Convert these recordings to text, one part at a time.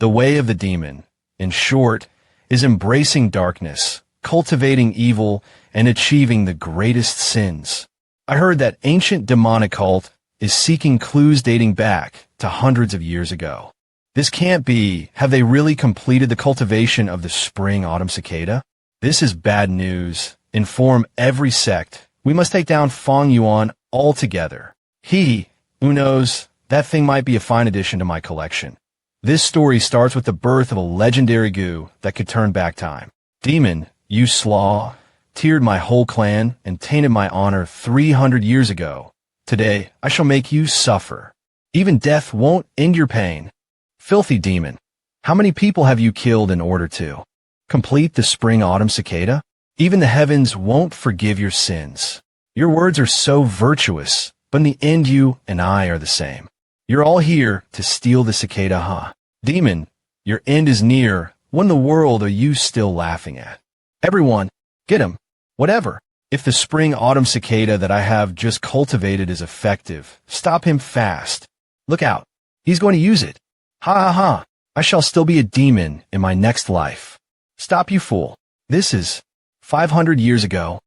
The way of the demon, in short, is embracing darkness, cultivating evil, and achieving the greatest sins. I heard that ancient demonic cult is seeking clues dating back to hundreds of years ago. This can't be. Have they really completed the cultivation of the spring-autumn cicada? This is bad news. Inform every sect. We must take down Fang Yuan altogether. Who knows, that thing might be a fine addition to my collection. This story starts with the birth of a legendary goo that could turn back time. Demon, you slaw, tiered my whole clan and tainted my honor 300 years ago. Today, I shall make you suffer. Even death won't end your pain. Filthy demon, how many people have you killed in order to complete the spring-autumn cicada? Even the heavens won't forgive your sins. Your words are so virtuous, but in the end you and I are the same. You're all here to steal the cicada, huh? Demon, your end is near. What in the world are you still laughing at? Everyone, get him. Whatever. If the spring-autumn cicada that I have just cultivated is effective, stop him fast. Look out. He's going to use it. Ha ha ha. I shall still be a demon in my next life. Stop, you fool. This is 500 years ago.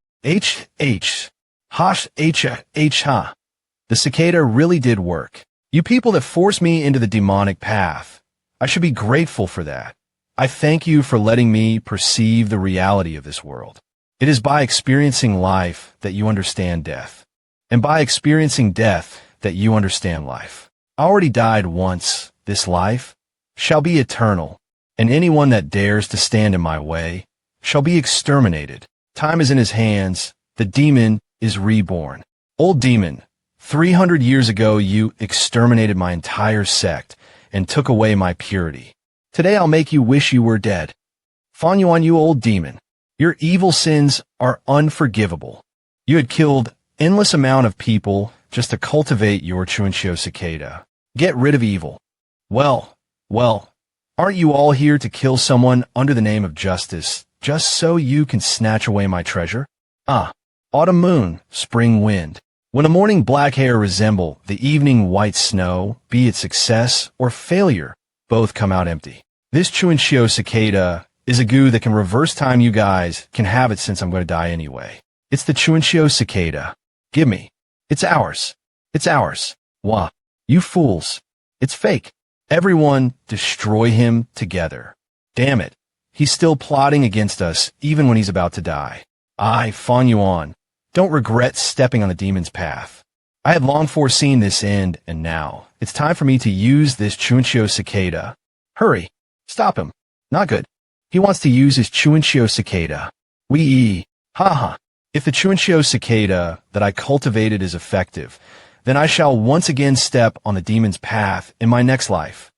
Ha. The cicada really did work. You people that forced me into the demonic path, I should be grateful for that. I thank you for letting me perceive the reality of this world. It is by experiencing life that you understand death, and by experiencing death that you understand life. I already died once. This life shall be eternal, and anyone that dares to stand in my way shall be exterminated. Time is in his hands. The demon is reborn. Old demon, 300 years ago you exterminated my entire sect and took away my purity. Today I'll make you wish you were dead. Fang Yuan, you old demon, your evil sins are unforgivable. You had killed endless amount of people just to cultivate your Chuanxiu cicada. Get rid of evil. Well, aren't you all here to kill someone under the name of justice, just so you can snatch away my treasure? Autumn moon, spring wind. When a morning black hair resemble the evening white snow, be it success or failure, both come out empty. This Chuanxiu cicada is a goo that can reverse time. You guys can have it since I'm going to die anyway. It's the Chuanxiu cicada. Give me. It's ours. It's ours. Wah. You fools. It's fake. Everyone, destroy him together. Damn it. He's still plotting against us, even when he's about to die. I, Fang Yuan, don't regret stepping on the demon's path. I had long foreseen this end, and now it's time for me to use this Chuanxiu cicada. Hurry. Stop him. Not good. He wants to use his Chuanxiu cicada. Ha. If the Chuanxiu cicada that I cultivated is effective, then I shall once again step on the demon's path in my next life.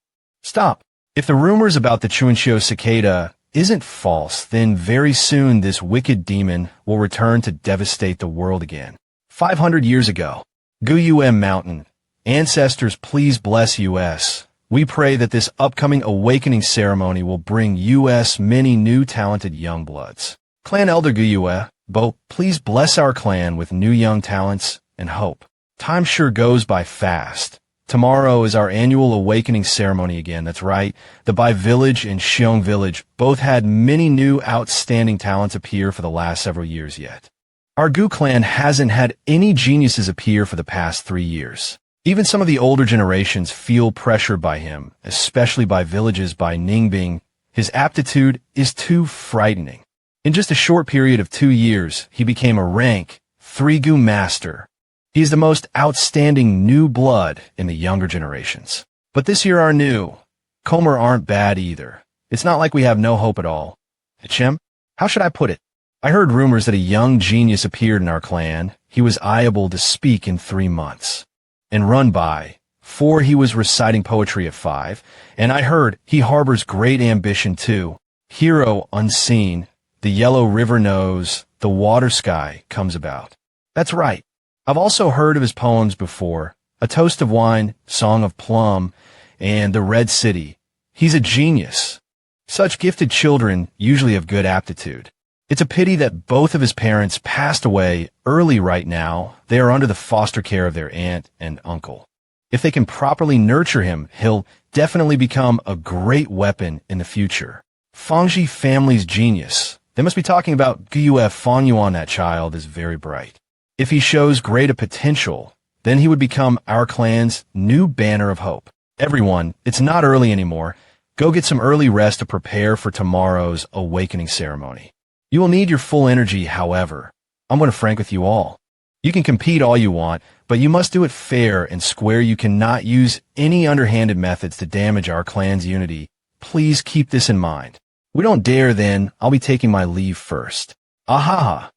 Stop. If the rumors about the Chuanxiu cicada isn't false, then very soon this wicked demon will return to devastate the world again. 500 years ago, Goo Mountain. Ancestors, please bless US. We pray that this upcoming awakening ceremony will bring US many new talented young bloods. Clan Elder Goo Bo, please bless our clan with new young talents and hope. Time sure goes by fast. Tomorrow is our annual awakening ceremony again. That's right. The Bai Village and Xiong Village both had many new outstanding talents appear for the last several years yet. Our Goo clan hasn't had any geniuses appear for the past 3 years. Even some of the older generations feel pressured by him, especially by villages by Ningbing. His aptitude is too frightening. In just a short period of 2 years, he became a rank 3 Goo Master. He is the most outstanding new blood in the younger generations. But this year our new Comer aren't bad either. It's not like we have no hope at all. Hichem, how should I put it? I heard rumors that a young genius appeared in our clan. He was able to speak in 3 months and run by 4. He was reciting poetry at 5, and I heard he harbors great ambition too. Hero unseen, the yellow river knows, the water sky comes about. That's right. I've also heard of his poems before, A Toast of Wine, Song of Plum, and The Red City. He's a genius. Such gifted children usually have good aptitude. It's a pity that both of his parents passed away early right now. They are under the foster care of their aunt and uncle. If they can properly nurture him, he'll definitely become a great weapon in the future. Fangji family's genius. They must be talking about Goo Fang Yuan. That child is very bright. If he shows greater potential, then he would become our clan's new banner of hope. Everyone, it's not early anymore. Go get some early rest to prepare for tomorrow's awakening ceremony. You will need your full energy, however. I'm going to frank with you all. You can compete all you want, but you must do it fair and square. You cannot use any underhanded methods to damage our clan's unity. Please keep this in mind. We don't dare, then I'll be taking my leave first. Ahaha.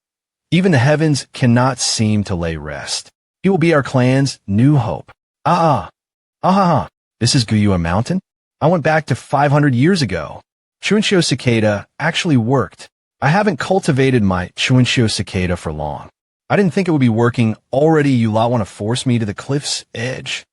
Even the heavens cannot seem to lay rest. He will be our clan's new hope. Ahaha. This is Goo Mountain? I went back to 500 years ago. Chuinshio cicada actually worked. I haven't cultivated my Chuinshio cicada for long. I didn't think it would be working. Already you lot want to force me to the cliff's edge.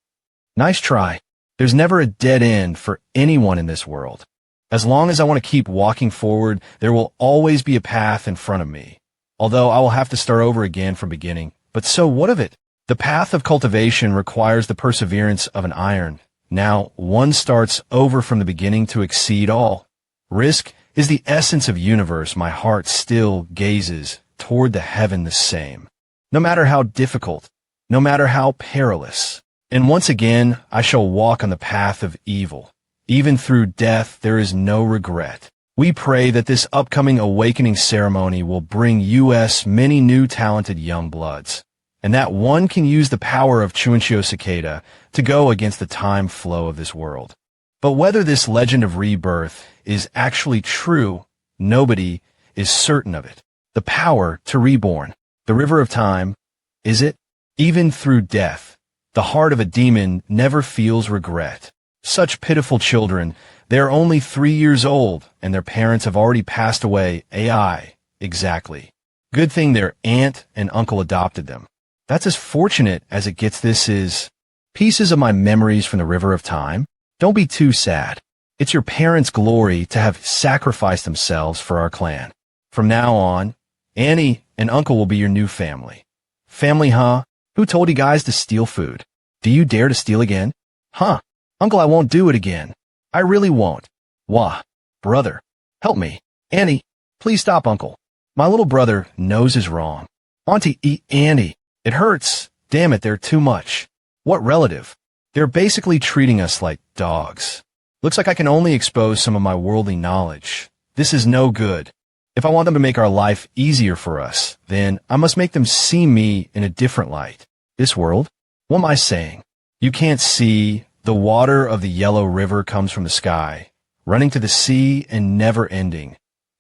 Nice try. There's never a dead end for anyone in this world. As long as I want to keep walking forward, there will always be a path in front of me. Although I will have to start over again from beginning. But so what of it? The path of cultivation requires the perseverance of an iron. Now one starts over from the beginning to exceed all. Risk is the essence of universe. My heart still gazes toward the heaven the same. No matter how difficult, no matter how perilous. And once again, I shall walk on the path of evil. Even through death, there is no regret. We pray that this upcoming awakening ceremony will bring us many new talented young bloods, and that one can use the power of Chuinshio cicada to go against the time flow of this world. But whether this legend of rebirth is actually true, nobody is certain of it. The power to reborn, the river of time, is it? Even through death, the heart of a demon never feels regret. Such pitiful children, they are only 3 years old, and their parents have already passed away. AI, exactly. Good thing their aunt and uncle adopted them. That's as fortunate as it gets. This is pieces of my memories from the river of time. Don't be too sad. It's your parents' glory to have sacrificed themselves for our clan. From now on, Annie and Uncle will be your new family. Family, huh? Who told you guys to steal food? Do you dare to steal again? Huh? Uncle, I won't do it again. I really won't. Wah. Brother, help me. Annie, please stop, Uncle. My little brother knows is wrong. Auntie, Annie, it hurts. Damn it, they're too much. What relative? They're basically treating us like dogs. Looks like I can only expose some of my worldly knowledge. This is no good. If I want them to make our life easier for us, then I must make them see me in a different light. This world? What am I saying? You can't see. The water of the yellow river comes from the sky, running to the sea and never ending.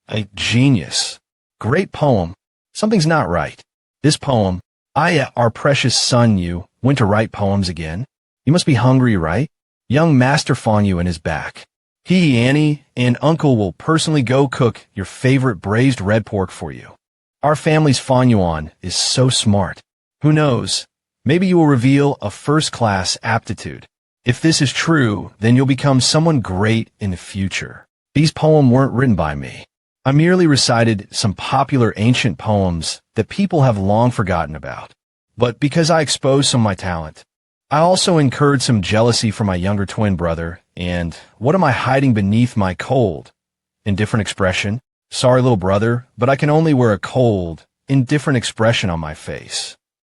A genius. Great poem. Something's not right. This poem, our precious son, you went to write poems again. You must be hungry, right? Young Master Fang Yuan is back. He, Annie, and Uncle will personally go cook your favorite braised red pork for you. Our family's Fang Yuan is so smart. Who knows? Maybe you will reveal a first-class aptitude. If this is true, then you'll become someone great in the future. These poems weren't written by me. I merely recited some popular ancient poems that people have long forgotten about. But because I exposed some of my talent, I also incurred some jealousy from my younger twin brother, and what am I hiding beneath my cold, indifferent expression? Sorry, little brother, but I can only wear a cold, indifferent expression on my face.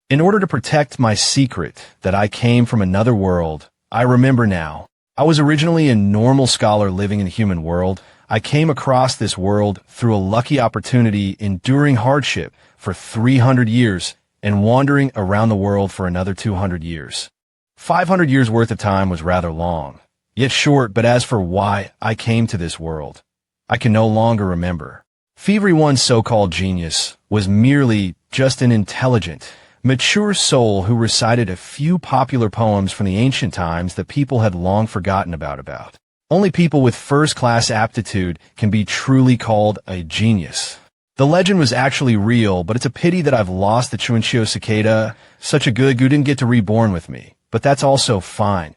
In order to protect my secret that I came from another world, I remember now. I was originally a normal scholar living in the human world. I came across this world through a lucky opportunity, enduring hardship for 300 years and wandering around the world for another 200 years. 500 years worth of time was rather long, yet short, but as for why I came to this world, I can no longer remember. Fevery One's so-called genius was merely just an intelligent, mature soul who recited a few popular poems from the ancient times that people had long forgotten about. Only people with first-class aptitude can be truly called a genius. The legend was actually real, but it's a pity that I've lost the Chuinshio cicada. Such a good Goo didn't get to reborn with me, but that's also fine.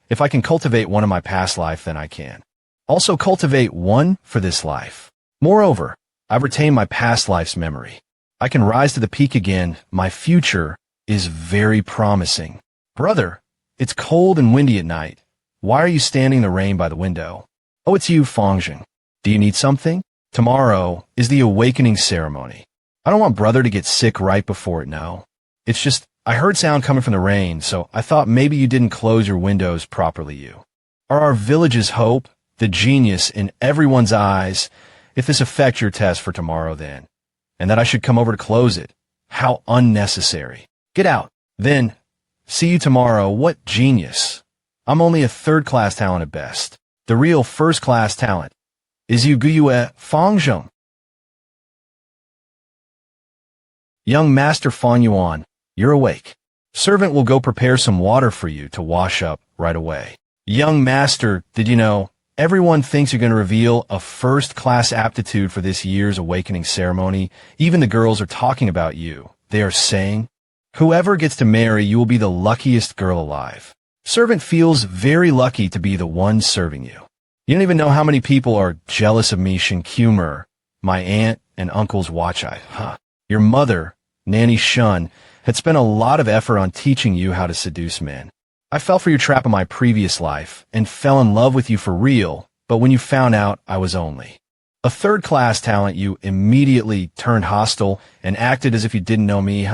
If I can cultivate one in my past life, then I can also cultivate one for this life. Moreover, I've retained my past life's memory. I can rise to the peak again. My future is very promising. Brother, it's cold and windy at night. Why are you standing in the rain by the window? Oh, it's you, Fang Yuan. Do you need something? Tomorrow is the awakening ceremony. I don't want brother to get sick right before it, no. It's just, I heard sound coming from the rain, so I thought maybe you didn't close your windows properly, you. Are our village's hope, the genius in everyone's eyes, if this affects your test for tomorrow then? And that I should come over to close it? How unnecessary. Get out. Then, see you tomorrow. What genius. I'm only a third-class talent at best. The real first-class talent is you Goo Fang Yuan. Young Master Fang Yuan, you're awake. Servant will go prepare some water for you to wash up right away. Young Master, did you know, everyone thinks you're going to reveal a first-class aptitude for this year's awakening ceremony. Even the girls are talking about you. They are saying, whoever gets to marry, you will be the luckiest girl alive. Servant feels very lucky to be the one serving you. You don't even know how many people are jealous of me, Shinkumur, my aunt and uncle's watch eye. Your mother, Nanny Shun, had spent a lot of effort on teaching you how to seduce men. I fell for your trap in my previous life and fell in love with you for real, but when you found out I was only a third-class talent, you immediately turned hostile and acted as if you didn't know me,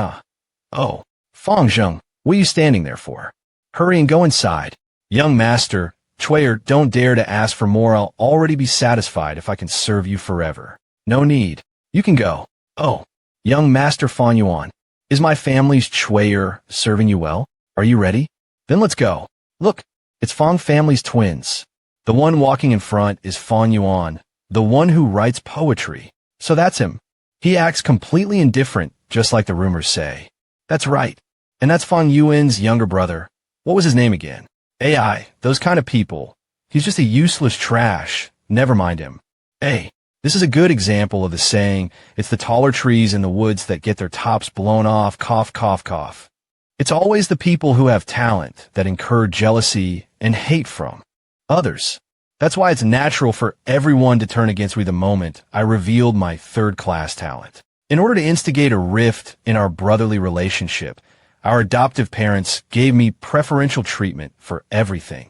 Oh, Fang Yuan, what are you standing there for? Hurry and go inside. Young Master, Chuyer, don't dare to ask for more. I'll already be satisfied if I can serve you forever. No need. You can go. Oh, Young Master Fang Yuan, is my family's Chuyer serving you well? Are you ready? Then let's go. Look, it's Fang family's twins. The one walking in front is Fang Yuan, the one who writes poetry. So that's him. He acts completely indifferent, just like the rumors say. That's right. And that's Fang Yuan's younger brother. What was his name again? AI, those kind of people. He's just a useless trash. Never mind him. Hey, this is a good example of the saying, it's the taller trees in the woods that get their tops blown off, cough, cough, cough. It's always the people who have talent that incur jealousy and hate from others. That's why it's natural for everyone to turn against me the moment I revealed my third-class talent. In order to instigate a rift in our brotherly relationship, our adoptive parents gave me preferential treatment for everything.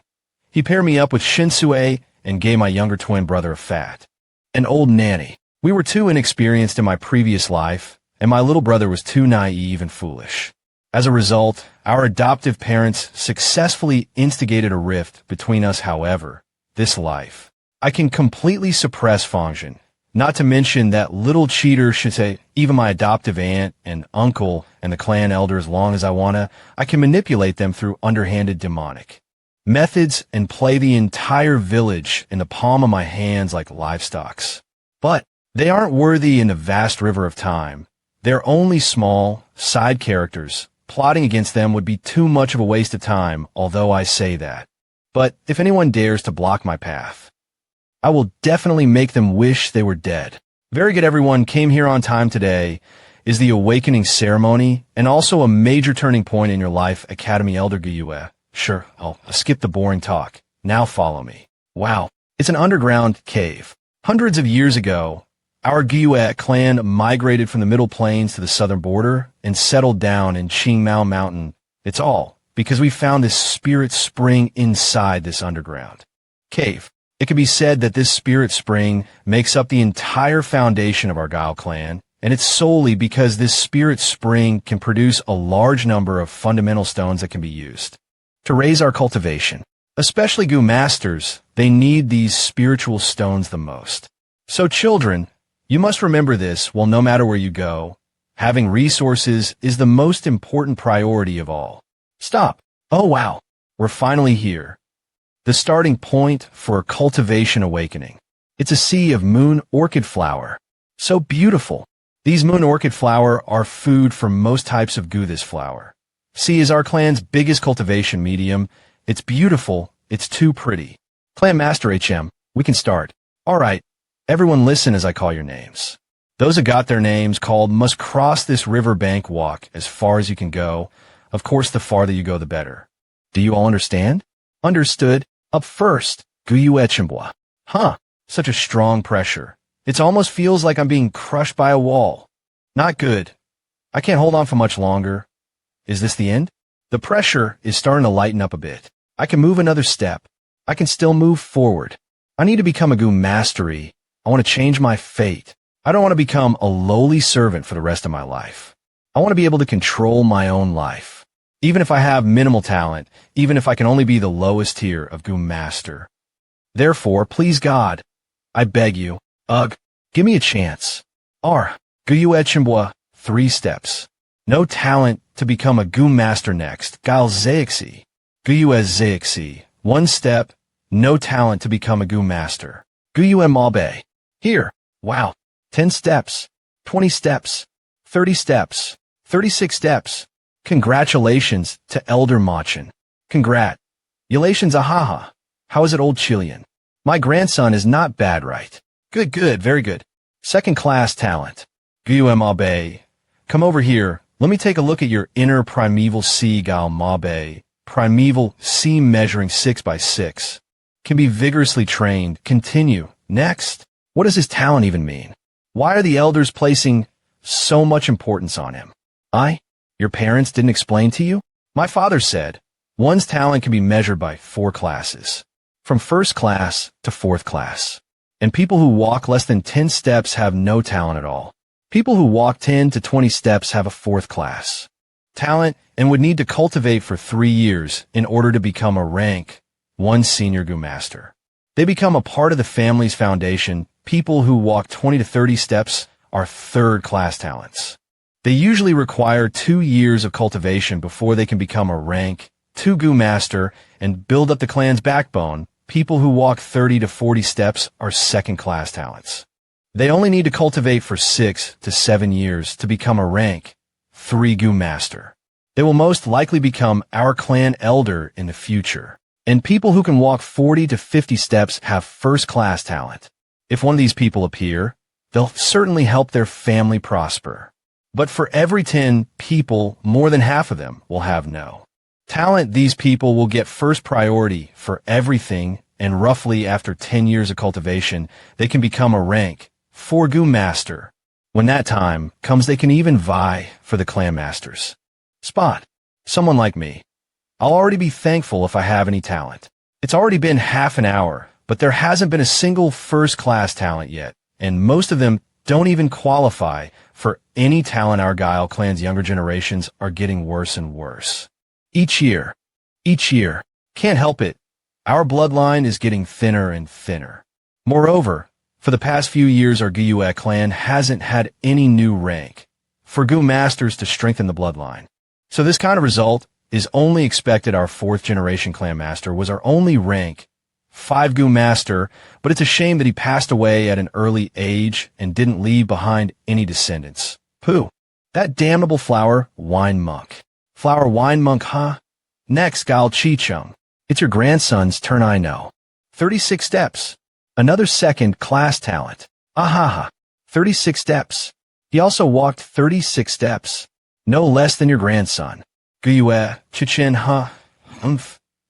He paired me up with Shinsue and gave my younger twin brother a fat, an old nanny. We were too inexperienced in my previous life, and my little brother was too naive and foolish. As a result, our adoptive parents successfully instigated a rift between us. However, this life, I can completely suppress Fang Yuan. Not to mention that little cheater should say, even my adoptive aunt and uncle and the clan elder, as long as I can manipulate them through underhanded demonic methods and play the entire village in the palm of my hands like livestocks. But they aren't worthy in the vast river of time. They're only small, side characters. Plotting against them would be too much of a waste of time, although I say that. But if anyone dares to block my path, I will definitely make them wish they were dead. Very good, everyone came here on time today. Is the awakening ceremony and also a major turning point in your life, Academy Elder Guyue. Sure, I'll skip the boring talk. Now follow me. Wow, it's an underground cave. Hundreds of years ago, our Guyue clan migrated from the Middle Plains to the southern border and settled down in Qingmao Mountain. It's all because we found this spirit spring inside this underground cave. It can be said that this spirit spring makes up the entire foundation of our Gao clan, and it's solely because this spirit spring can produce a large number of fundamental stones that can be used to raise our cultivation. Especially Goo Masters, they need these spiritual stones the most. So children, you must remember this. Well, no matter where you go, having resources is the most important priority of all. Stop. Oh wow, we're finally here. The starting point for cultivation awakening. It's a sea of moon orchid flower. So beautiful. These moon orchid flower are food for most types of Goo. This flower, C, is our clan's biggest cultivation medium. It's beautiful. It's too pretty. Clan Master HM, we can start. All right. Everyone listen as I call your names. Those who got their names called must cross this river bank, walk as far as you can go. Of course, the farther you go, the better. Do you all understand? Understood. Up first, Guyue Chimbois. Such a strong pressure. It almost feels like I'm being crushed by a wall. Not good. I can't hold on for much longer. Is this the end? The pressure is starting to lighten up a bit. I can move another step. I can still move forward. I need to become a Goo Mastery. I want to change my fate. I don't want to become a lowly servant for the rest of my life. I want to be able to control my own life. Even if I have minimal talent, even if I can only be the lowest tier of Goo Master. Therefore, please God, I beg you, give me a chance. Guyue Chimbwa, 3 steps. No talent to become a Goo Master next. Gail Zeixi. Guyue Zeixi. 1 step. No talent to become a Goo Master. Guyue Mabe. Here. Wow. 10 steps. 20 steps. 30 steps. 36 steps. Congratulations to Elder Machin. Congratulations, ahaha. How is it, old Chilean? My grandson is not bad, right? Good, very good. 2nd class talent. Guyue Mabe. Come over here. Let me take a look at your inner primeval sea, Gal Mabe. Primeval sea measuring 6 by 6. Can be vigorously trained. Continue. Next. What does his talent even mean? Why are the elders placing so much importance on him? Your parents didn't explain to you? My father said, one's talent can be measured by 4 classes. From 1st class to 4th class. And people who walk less than 10 steps have no talent at all. People who walk 10 to 20 steps have a 4th class talent and would need to cultivate for 3 years in order to become a rank 1 senior Goo Master. They become a part of the family's foundation. People who walk 20 to 30 steps are 3rd class talents. They usually require 2 years of cultivation before they can become a rank 2 Goo Master and build up the clan's backbone. People who walk 30 to 40 steps are 2nd class talents. They only need to cultivate for 6 to 7 years to become a rank 3 Goo Master. They will most likely become our clan elder in the future. And people who can walk 40 to 50 steps have 1st class talent. If one of these people appear, they'll certainly help their family prosper. But for every 10 people, more than half of them will have no talent. These people will get first priority for everything, and roughly after 10 years of cultivation, they can become a rank 4 Goo Master. When that time comes, they can even vie for the clan master's spot. Someone like me. I'll already be thankful if I have any talent. It's already been half an hour, but there hasn't been a single 1st class talent yet, and most of them don't even qualify for any talent. Our Guile clan's younger generations are getting worse and worse. Each year. Can't help it. Our bloodline is getting thinner and thinner. Moreover, for the past few years, our Guyue clan hasn't had any new rank for Goo Masters to strengthen the bloodline. So this kind of result is only expected. Our 4th generation clan master was our only rank 5 Goo Master, but it's a shame that he passed away at an early age and didn't leave behind any descendants. Pooh. That damnable flower wine monk. Flower wine monk, huh? Next, Gal Chi-chung. It's your grandson's turn, I know. 36 steps. Another 2nd class talent. Ahaha. 36 steps. He also walked 36 steps. No less than your grandson. Guyue, Chichin, huh?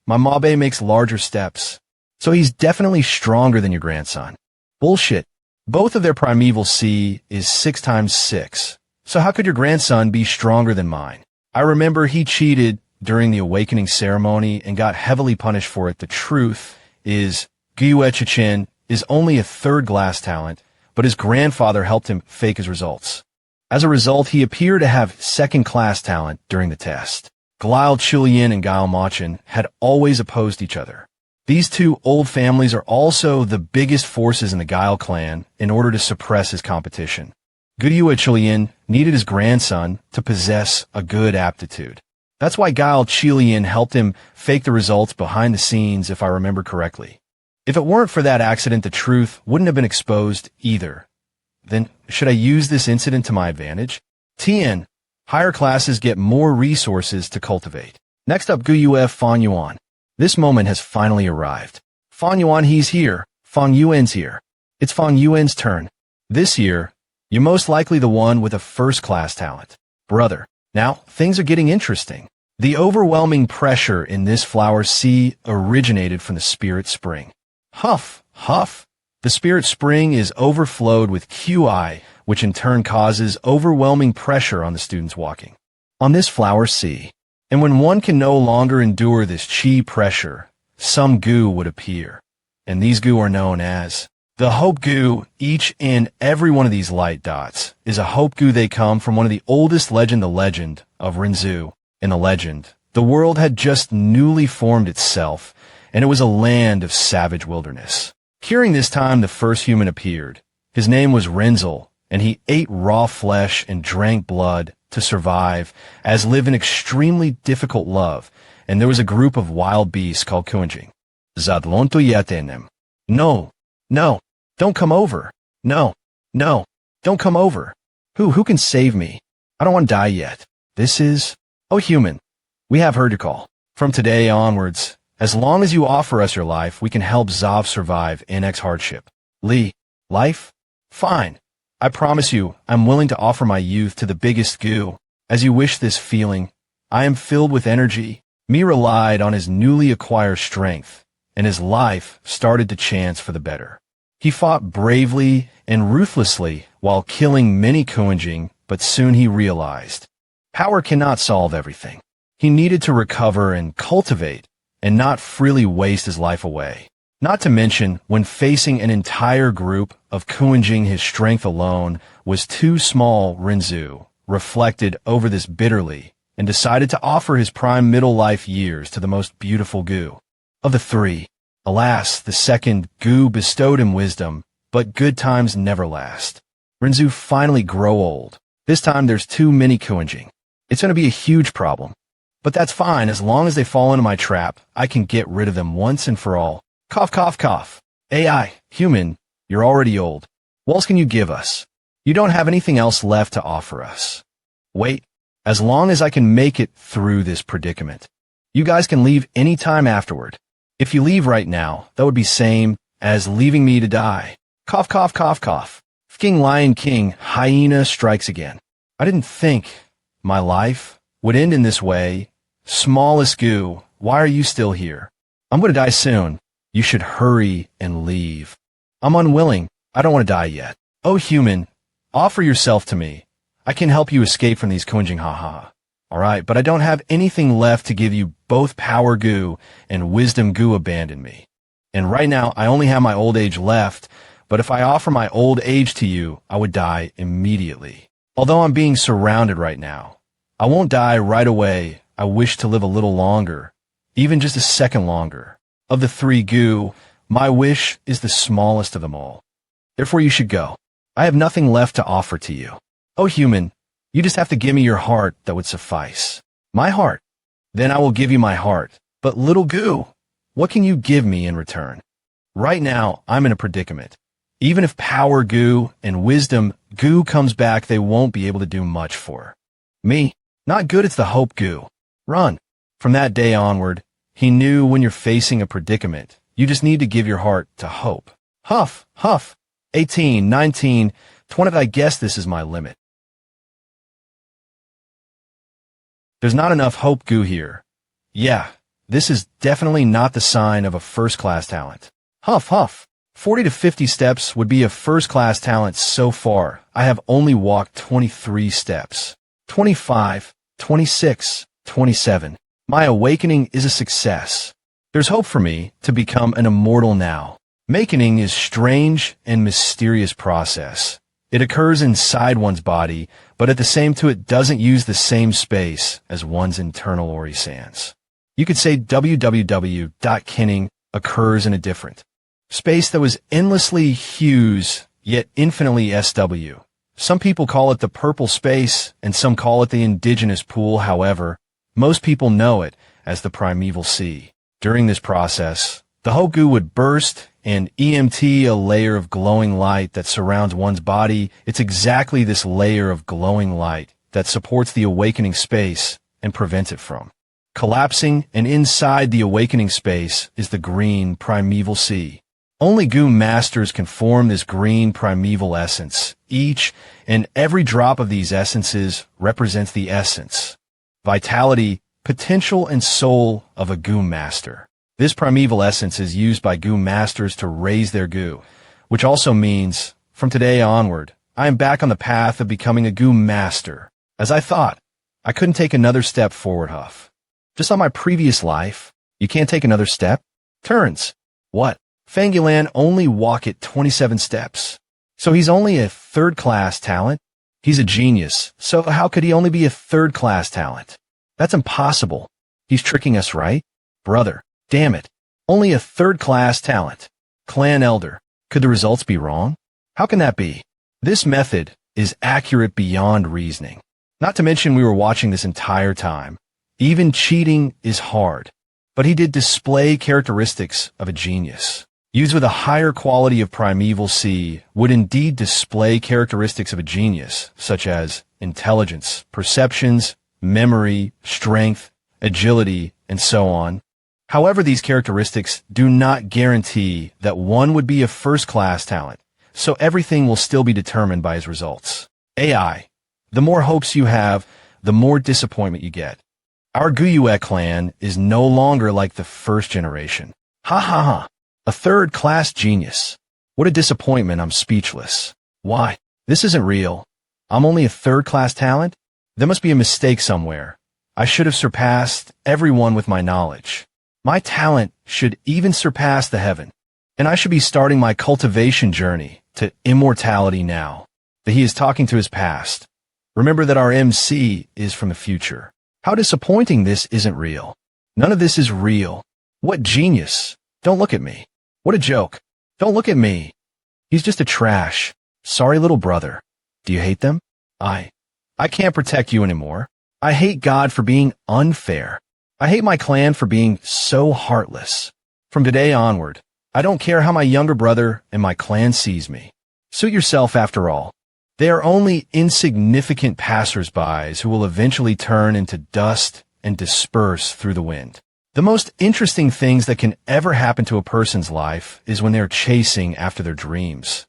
My Mabe makes larger steps. So he's definitely stronger than your grandson. Bullshit. Both of their primeval C is 6 times 6. So how could your grandson be stronger than mine? I remember he cheated during the awakening ceremony and got heavily punished for it. The truth is, Guyue Chichin is only a 3rd class talent, but his grandfather helped him fake his results. As a result, he appeared to have 2nd class talent during the test. Gail Chilean and Gail Machin had always opposed each other. These 2 old families are also the biggest forces in the Gail clan in order to suppress his competition. Guyue Chilean needed his grandson to possess a good aptitude. That's why Gail Chilean helped him fake the results behind the scenes, if I remember correctly. If it weren't for that accident, the truth wouldn't have been exposed either. Then, should I use this incident to my advantage? TN, higher classes get more resources to cultivate. Next up, Guyue Fang Yuan. This moment has finally arrived. Fang Yuan, he's here. Fang Yuan's here. It's Fang Yuan's turn. This year, you're most likely the one with a 1st class talent. Brother. Now, things are getting interesting. The overwhelming pressure in this flower sea originated from the spirit spring. Huff. The spirit spring is overflowed with QI, which in turn causes overwhelming pressure on the students walking on this flower sea. And when one can no longer endure this chi pressure, some goo would appear. And these goo are known as the hope goo. Each and every one of these light dots is a hope goo. They come from one of the oldest legend, the legend of Ren Zu. In the legend, the world had just newly formed itself, and it was a land of savage wilderness. During this time, the first human appeared. His name was Ren Zu, and he ate raw flesh and drank blood to survive, as lived an extremely difficult love, and there was a group of wild beasts called Kuanjing. Zadlonto yatenem. No, don't come over. No, don't come over. Who can save me? I don't want to die yet. This is, oh human, we have heard your call. From today onwards, as long as you offer us your life, we can help Zav survive NX hardship. Li, life? Fine. I promise you, I'm willing to offer my youth to the biggest goo. As you wish this feeling, I am filled with energy. Mi relied on his newly acquired strength, and his life started to chance for the better. He fought bravely and ruthlessly while killing many Kuanjing, but soon he realized power cannot solve everything. He needed to recover and cultivate, and not freely waste his life away. Not to mention, when facing an entire group of Kuanjing, his strength alone was too small. Ren Zu reflected over this bitterly and decided to offer his prime middle life years to the most beautiful goo of the three. Alas, the second goo bestowed him wisdom, but good times never last. Ren Zu finally grow old. This time there's too many Kuanjing. It's going to be a huge problem. But that's fine, as long as they fall into my trap, I can get rid of them once and for all. Cough, cough, cough. AI, human, you're already old. What else can you give us? You don't have anything else left to offer us. Wait, as long as I can make it through this predicament. You guys can leave any time afterward. If you leave right now, that would be same as leaving me to die. Cough, cough, cough, cough. King Lion King, hyena strikes again. I didn't think my life would end in this way. Smallest goo, why are you still here? I'm going to die soon. You should hurry and leave. I'm unwilling. I don't want to die yet. Oh human, offer yourself to me. I can help you escape from these Kuanjing, haha. Alright, but I don't have anything left to give you. Both power goo and wisdom goo abandoned me. And right now, I only have my old age left, but if I offer my old age to you, I would die immediately. Although I'm being surrounded right now, I won't die right away. I wish to live a little longer, even just a second longer. Of the three goo, my wish is the smallest of them all. Therefore you should go. I have nothing left to offer to you. Oh human, you just have to give me your heart. That would suffice. My heart. Then I will give you my heart. But little goo, what can you give me in return? Right now, I'm in a predicament. Even if power goo and wisdom goo comes back, they won't be able to do much for me. Not good, it's the hope goo. Run. From that day onward, he knew when you're facing a predicament, you just need to give your heart to hope. Huff, huff. 18, 19, 20, I guess this is my limit. There's not enough hope goo here. Yeah, this is definitely not the sign of a first-class talent. Huff, huff. 40 to 50 steps would be a first-class talent so far. I have only walked 23 steps. 25, 26, 27. My awakening is a success. There's hope for me to become an immortal now. Awakening is strange and mysterious process. It occurs inside one's body, but at the same time it doesn't use the same space as one's internal Ori sands. You could say www.kenning occurs in a different space that was endlessly huge, yet infinitely SW. Some people call it the purple space, and some call it the indigenous pool. However, most people know it as the primeval sea. During this process, the Hoku would burst and EMT a layer of glowing light that surrounds one's body. It's exactly this layer of glowing light that supports the awakening space and prevents it from collapsing, and inside the awakening space is the green primeval sea. Only Goo Masters can form this green primeval essence. Each and every drop of these essences represents the essence, vitality, potential, and soul of a Goo Master. This primeval essence is used by Goo Masters to raise their Goo, which also means, from today onward, I am back on the path of becoming a Goo Master. As I thought, I couldn't take another step forward, Huff. Just on my previous life, you can't take another step? Turns. What? Fang Yuan only walk it 27 steps. So he's only a third-class talent? He's a genius, so how could he only be a third-class talent? That's impossible. He's tricking us, right? Brother, damn it. Only a third-class talent. Clan Elder. Could the results be wrong? How can that be? This method is accurate beyond reasoning. Not to mention we were watching this entire time. Even cheating is hard. But he did display characteristics of a genius. Used with a higher quality of primeval C would indeed display characteristics of a genius, such as intelligence, perceptions, memory, strength, agility, and so on. However, these characteristics do not guarantee that one would be a first-class talent, so everything will still be determined by his results. AI. The more hopes you have, the more disappointment you get. Our Goo clan is no longer like the first generation. Ha ha ha. A third-class genius. What a disappointment, I'm speechless. Why? This isn't real. I'm only a third-class talent? There must be a mistake somewhere. I should have surpassed everyone with my knowledge. My talent should even surpass the heaven. And I should be starting my cultivation journey to immortality now. That he is talking to his past. Remember that our MC is from the future. How disappointing this isn't real. None of this is real. What genius. Don't look at me. What a joke. Don't look at me. He's just a trash. Sorry, little brother. Do you hate them? I can't protect you anymore. I hate God for being unfair. I hate my clan for being so heartless. From today onward, I don't care how my younger brother and my clan sees me. Suit yourself after all. They are only insignificant passers-by who will eventually turn into dust and disperse through the wind. The most interesting things that can ever happen to a person's life is when they're chasing after their dreams.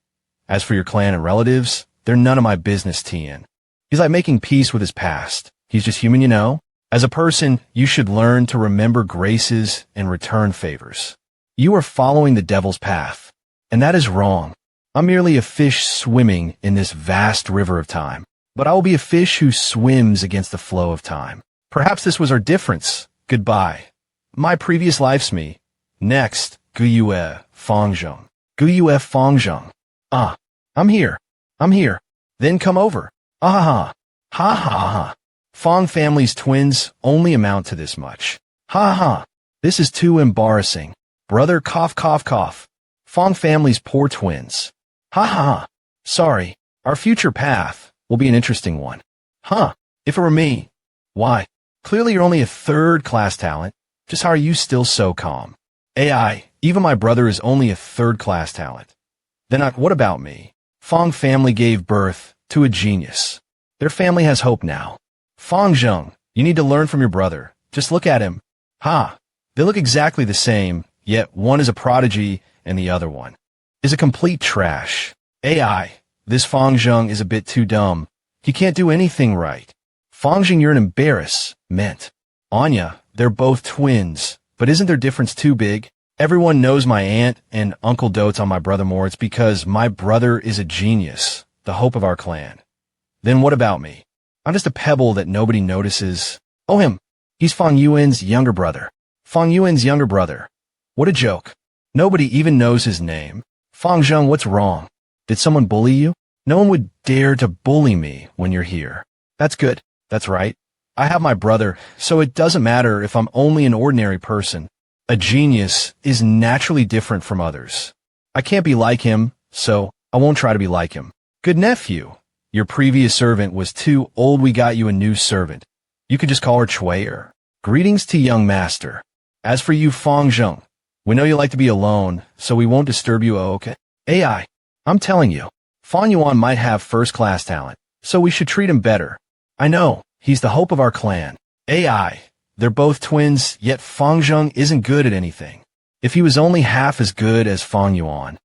As for your clan and relatives, they're none of my business, Tien. He's like making peace with his past. He's just human, you know. As a person, you should learn to remember graces and return favors. You are following the devil's path, and that is wrong. I'm merely a fish swimming in this vast river of time, but I will be a fish who swims against the flow of time. Perhaps this was our difference. Goodbye. My previous life's me. Next, Goo Fangzheng. Goo Fangzheng. Ah, I'm here. Then come over. Ah ha ha. Ha ha ha. Fang family's twins only amount to this much. Ha ha. This is too embarrassing. Brother cough cough cough. Fang family's poor twins. Ha ha ha. Sorry. Our future path will be an interesting one. Huh. If it were me. Why? Clearly you're only a third-class talent. Just how are you still so calm? AI, even my brother is only a third-class talent. Then what about me? Fang family gave birth to a genius. Their family has hope now. Fangzheng, you need to learn from your brother. Just look at him. Ha! They look exactly the same, yet one is a prodigy and the other one is a complete trash. AI, this Fangzheng is a bit too dumb. He can't do anything right. Fangzheng, you're an embarrassment. Anya, they're both twins, but isn't their difference too big? Everyone knows my aunt and uncle dotes on my brother more. It's because my brother is a genius, the hope of our clan. Then what about me? I'm just a pebble that nobody notices. Oh, him. He's Fang Yuan's younger brother. Fang Yuan's younger brother. What a joke. Nobody even knows his name. Fangzheng, what's wrong? Did someone bully you? No one would dare to bully me when you're here. That's good. That's right. I have my brother, so it doesn't matter if I'm only an ordinary person. A genius is naturally different from others. I can't be like him, so I won't try to be like him. Good nephew. Your previous servant was too old. We got you a new servant. You could just call her Chuyer. Greetings to young master. As for you, Fangzheng, we know you like to be alone, so we won't disturb you, okay? AI, I'm telling you, Fang Yuan might have first-class talent, so we should treat him better. I know, he's the hope of our clan. AI, they're both twins, yet Fangzheng isn't good at anything. If he was only half as good as Fang Yuan,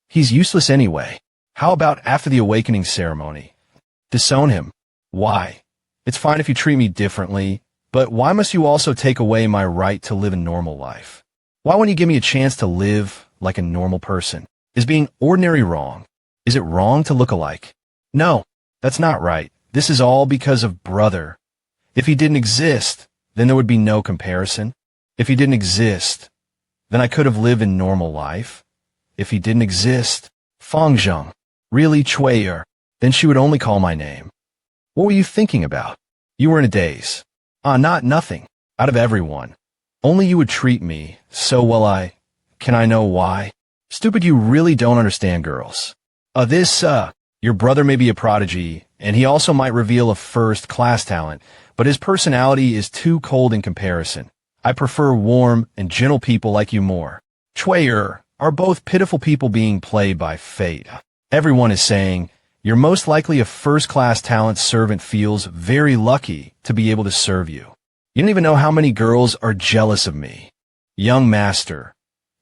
he's useless anyway. How about after the awakening ceremony? Disown him. Why? It's fine if you treat me differently, but why must you also take away my right to live a normal life? Why won't you give me a chance to live like a normal person? Is being ordinary wrong? Is it wrong to look alike? No, that's not right. This is all because of brother. If he didn't exist, then there would be no comparison. If he didn't exist, then I could have lived a normal life. If he didn't exist, Fang Zheng, really Chui'er, then she would only call my name. What were you thinking about? You were in a daze. Nothing. Out of everyone. Only you would treat me so well. Can I know why? Stupid, you really don't understand girls. Your brother may be a prodigy, and he also might reveal a first-class talent, but his personality is too cold in comparison. I prefer warm and gentle people like you more. Chui'er are both pitiful people being played by fate. Everyone is saying, you're most likely a first-class talent servant feels very lucky to be able to serve you. You don't even know how many girls are jealous of me. Young master.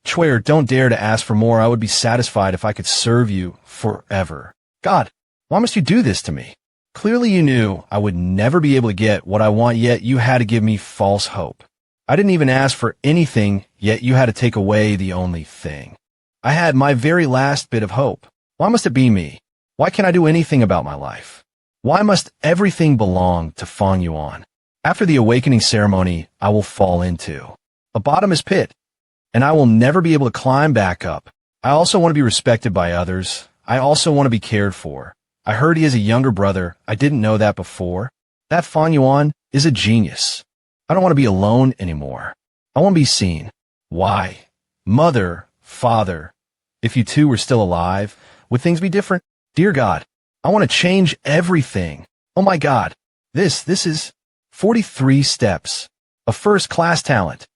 Chui'er, don't dare to ask for more. I would be satisfied if I could serve you forever. God, why must you do this to me? Clearly you knew I would never be able to get what I want, yet you had to give me false hope. I didn't even ask for anything, yet you had to take away the only thing. I had my very last bit of hope. Why must it be me? Why can't I do anything about my life? Why must everything belong to Fang Yuan? After the awakening ceremony, I will fall into a bottomless pit, and I will never be able to climb back up. I also want to be respected by others. I also want to be cared for. I heard he has a younger brother. I didn't know that before. That Fang Yuan is a genius. I don't want to be alone anymore. I want to be seen. Why? Mother, father, if you two were still alive, would things be different? Dear God, I want to change everything. Oh my God, this is 43 steps. A first-class talent.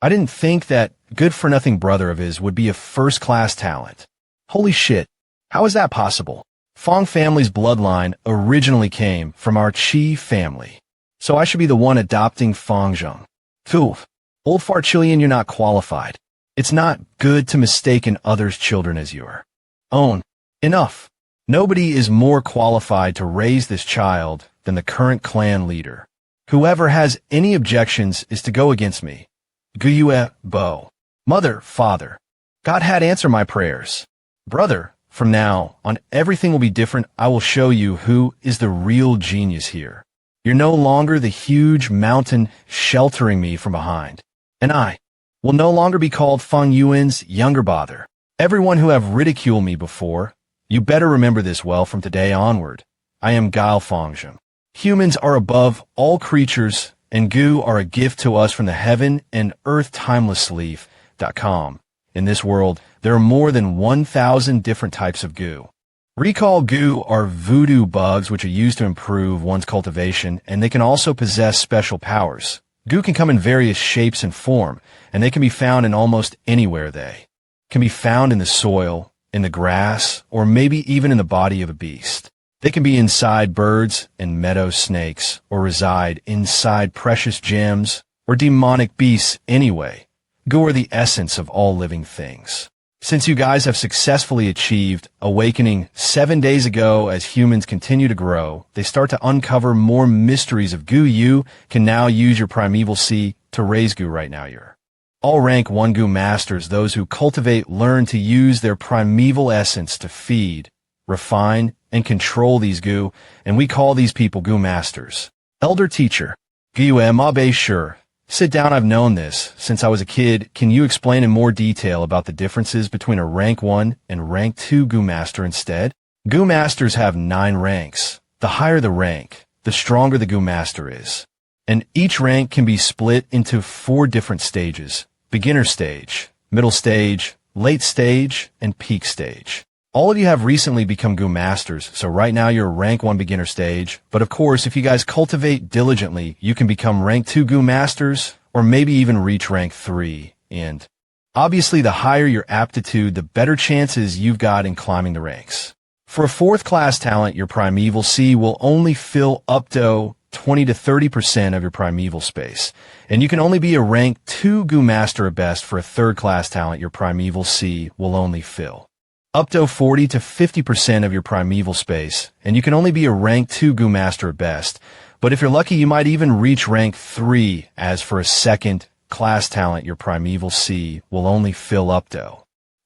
I didn't think that good-for-nothing brother of his would be a first-class talent. Holy shit, how is that possible? Fang family's bloodline originally came from our Qi family. So I should be the one adopting Fang Zheng. Phew, old fart Chilean, you're not qualified. It's not good to mistaken others' children as your own. Enough. Nobody is more qualified to raise this child than the current clan leader. Whoever has any objections is to go against me. Guyue Bo. Mother, father. God had answered my prayers. Brother, from now on everything will be different. I will show you who is the real genius here. You're no longer the huge mountain sheltering me from behind. And I will no longer be called Fang Yuan's younger brother. Everyone who have ridiculed me before, you better remember this well from today onward. I am Guile Fangzheng. Humans are above all creatures, and Goo are a gift to us from the heaven and earth timelessleaf.com. In this world, there are more than 1,000 different types of Goo. Recall Goo are voodoo bugs which are used to improve one's cultivation, and they can also possess special powers. Goo can come in various shapes and form, and they can be found in almost anywhere. They can be found in the soil, in the grass, or maybe even in the body of a beast. They can be inside birds and meadow snakes, or reside inside precious gems, or demonic beasts anyway. Goo are the essence of all living things. Since you guys have successfully achieved awakening 7 days ago, as humans continue to grow, they start to uncover more mysteries of Goo. You can now use your primeval C to raise Goo right now. You're all rank 1 Goo Masters. Those who cultivate learn to use their primeval essence to feed, refine, and control these Goo, and we call these people Goo Masters. Elder teacher, Guyue Mabe, sure. Sit down, I've known this since I was a kid. Can you explain in more detail about the differences between a rank 1 and rank 2 Goo Master instead? Goo Masters have 9 ranks. The higher the rank, the stronger the Goo Master is. And each rank can be split into 4 different stages: beginner stage, middle stage, late stage, and peak stage. All of you have recently become Goo Masters, so right now you're rank 1 beginner stage, but of course if you guys cultivate diligently, you can become rank 2 Goo Masters, or maybe even reach rank 3, and obviously the higher your aptitude, the better chances you've got in climbing the ranks. For a 4th class talent, your primeval C will only fill up to 20 to 30% of your primeval space, and you can only be a rank 2 Goo Master at best. For a 3rd class talent, your primeval C will only fill up to 40 to 50% of your primeval space, and you can only be a rank 2 Goo Master at best. But if you're lucky, you might even reach rank 3, as for a 2nd class talent, your primeval C will only fill up to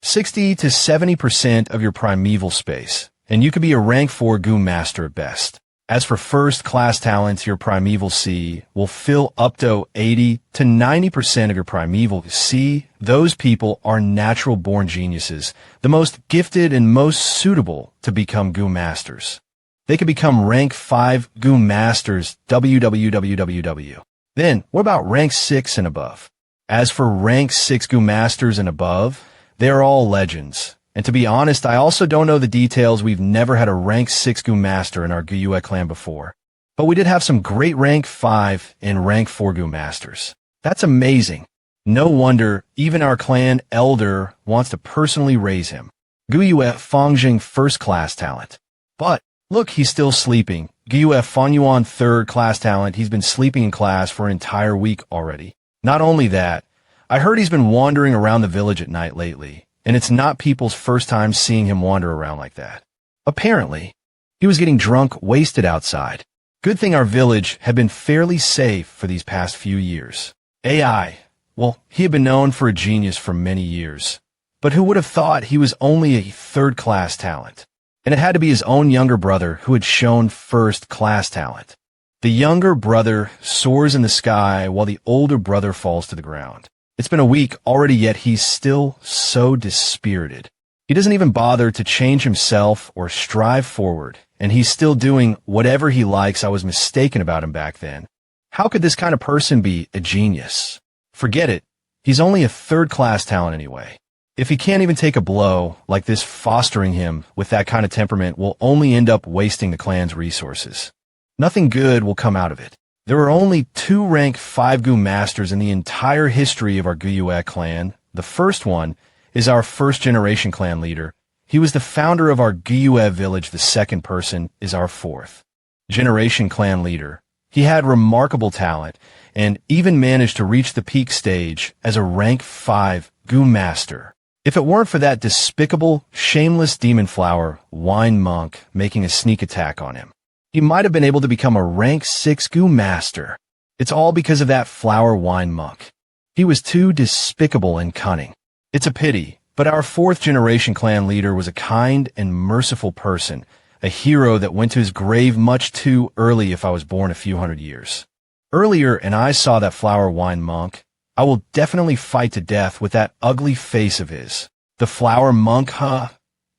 60 to 70% of your primeval space, and you could be a rank 4 Goo Master at best. As for first-class talents, your Primeval C will fill up to 80 to 90% of your Primeval C. Those people are natural-born geniuses, the most gifted and most suitable to become Goo Masters. They could become rank 5 Goo Masters www. Then, what about rank 6 and above? As for rank 6 Goo Masters and above, they are all legends. And to be honest, I also don't know the details. We've never had a rank 6 Goo Master in our Goo clan before. But we did have some great rank 5 and rank 4 Goo Masters. That's amazing. No wonder even our clan elder wants to personally raise him. Goo Fang Yuan first-class talent. But, look, he's still sleeping. Goo Fang Yuan third-class talent. He's been sleeping in class for an entire week already. Not only that, I heard he's been wandering around the village at night lately. And it's not people's first time seeing him wander around like that. Apparently, he was getting drunk, wasted outside. Good thing our village had been fairly safe for these past few years. AI, well, he had been known for a genius for many years. But who would have thought he was only a third-class talent? And it had to be his own younger brother who had shown first-class talent. The younger brother soars in the sky while the older brother falls to the ground. It's been a week already, yet he's still so dispirited. He doesn't even bother to change himself or strive forward, and he's still doing whatever he likes. I was mistaken about him back then. How could this kind of person be a genius? Forget it. He's only a third-class talent anyway. If he can't even take a blow, like this, fostering him with that kind of temperament will only end up wasting the clan's resources. Nothing good will come out of it. There are only 2 rank 5 Goo Masters in the entire history of our Goo clan. The first one is our first-generation clan leader. He was the founder of our Goo village. The second person is our 4th-generation clan leader. He had remarkable talent and even managed to reach the peak stage as a rank 5 Goo Master. If it weren't for that despicable, shameless demon flower, Wine Monk, making a sneak attack on him, he might have been able to become a rank 6 Goo Master. It's all because of that flower Wine Monk. He was too despicable and cunning. It's a pity, but our 4th-generation clan leader was a kind and merciful person, a hero that went to his grave much too early if I was born a few hundred years earlier and I saw that flower Wine Monk. I will definitely fight to death with that ugly face of his. The flower monk, huh?